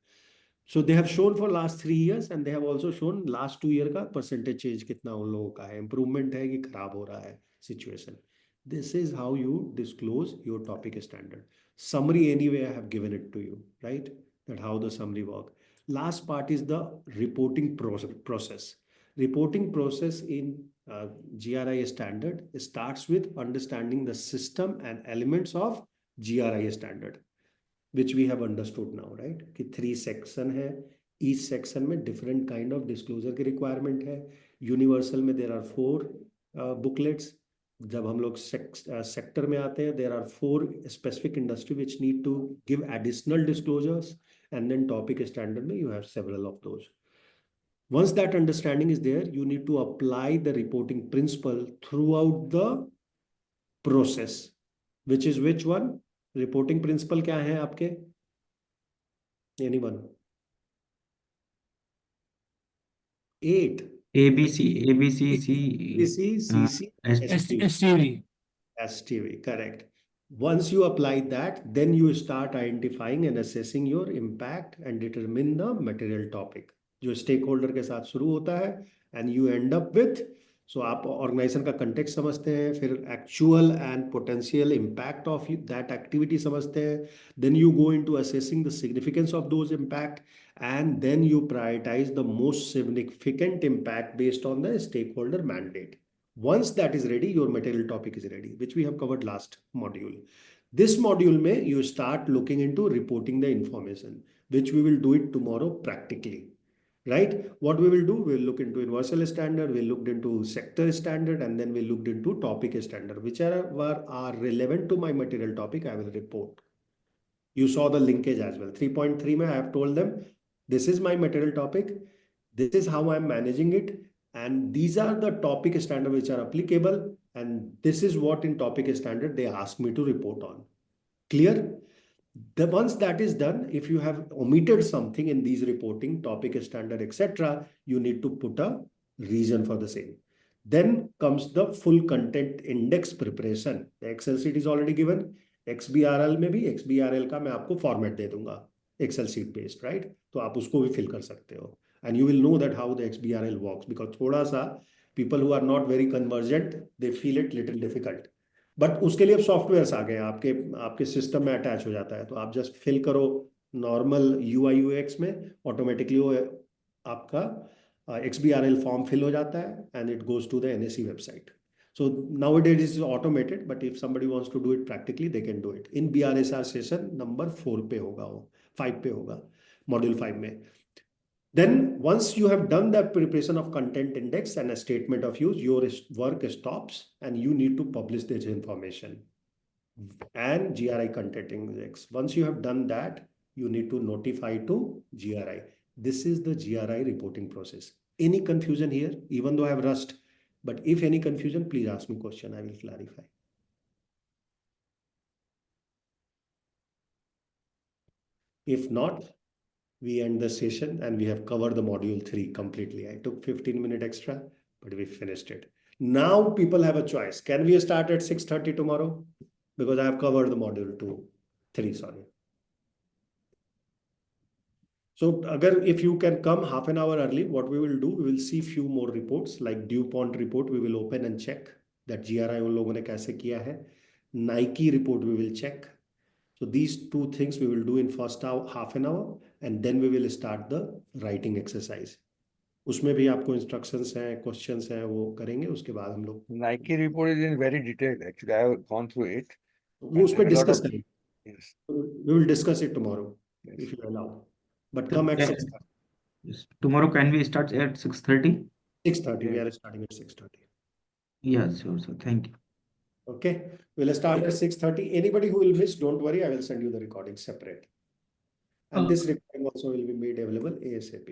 So they have shown for last 3 years and they have also shown last 2 year का percentage change कितना उन लोगों का है, improvement है कि खराब हो रहा है situation. This is how you disclose your topic standard. Summary anyway I have given it to you, right? That how the summary work. Last part is the reporting process. Reporting process in GRI standard starts with understanding the system and elements of GRI standard, which we have understood now, right? कि 3 section है, each section में different kind of disclosure की requirement है. Universal में there are 4 booklets. जब हम लोग sector में आते हैं, there are 4 specific industry which need to give additional disclosures, and then topic standard में you have several of those. Once that understanding is there, you need to apply the reporting principle throughout the process, which is which one? Reporting principal क्या है आपके? Anyone? 8 ABCC STV, correct. Once you apply that, then you start identifying and assessing your impact and determine the material topic, जो stake holder के साथ शुरू होता है, and you end up with, so आप ऑर्गेनाइजेशन का कंटेक्स्ट समझते हैं, फिर actual and potential impact of that activity समझते हैं, then you go into assessing the significance of those impact, and then you prioritize the most significant impact based on the stakeholder mandate. Once that is ready, your material topic is ready, which we have covered last module. This module may you start looking into reporting the information, which we will do it tomorrow practically. Right? What we will do, we'll look into universal standard, we looked into sector standard, and then we looked into topic standard. Whichever are relevant to my material topic, I will report. You saw the linkage as well. 3.3 mein I have told them, this is my material topic, this is how I'm managing it, and these are the topic standard which are applicable, and this is what in topic standard they ask me to report on. Clear? Once that is done, if you have omitted something in these reporting topic standard etc, you need to put a reason for the same. Then comes the full content index preparation. The Excel sheet is already given. XBRL में भी XBRL का मैं आपको format दे दूंगा, Excel sheet based, right? तो आप उसको भी फिल कर सकते हो. And you will know that how the XBRL works, because थोड़ा सा people who are not very convergent, they feel it little difficult. But उसके लिए अब सॉफ्टवेयर आ गए हैं, आपके सिस्टम में अटैच हो जाता है, तो आप जस्ट फिल करो नॉर्मल UI UX में, ऑटोमेटिकली वो आपका XBRL फॉर्म फिल हो जाता है and it goes to the NSE website. So nowadays it's automated, but if somebody wants to do it practically, they can do it. In BRSR session number 4 पे होगा वो, 5 पे होगा, module 5 में. Then once you have done the preparation of content index and a statement of use, your work stops and you need to publish this information and GRI content index. Once you have done that, you need to notify to GRI. This is the GRI reporting process. Any confusion here, even though I have rushed, but if any confusion, please ask me question, I will clarify. If not, we end the session and we have covered the module 3 completely. I took 15-minute extra, but we finished it. Now people have a choice. Can we start at 6:30 tomorrow? Because I have covered the module 3, sorry. So if you can come half an hour early, what we will do, we will see few more reports, like DuPont report, we will open and check that GRI उन लोगों ने कैसे किया है. Nike report we will check. So these two things we will do in first half an hour, and then we will start the writing exercise. उसमें भी आपको instructions हैं, questions हैं, वो करेंगे. उसके बाद हम लोग Nike report is in very detailed. Actually, I have gone through it. वो उस पर discuss करेंगे. Yes. We will discuss it tomorrow, if you allow. But come at 6:30. Yes. Tomorrow can we start at 6:30? 6:30. We are starting at 6:30. Yes, sure, sir. Thank you. Okay, we'll start at 6:30. Anybody who will miss, don't worry, I will send you the recording separate. And this recording also will be made available ASAP.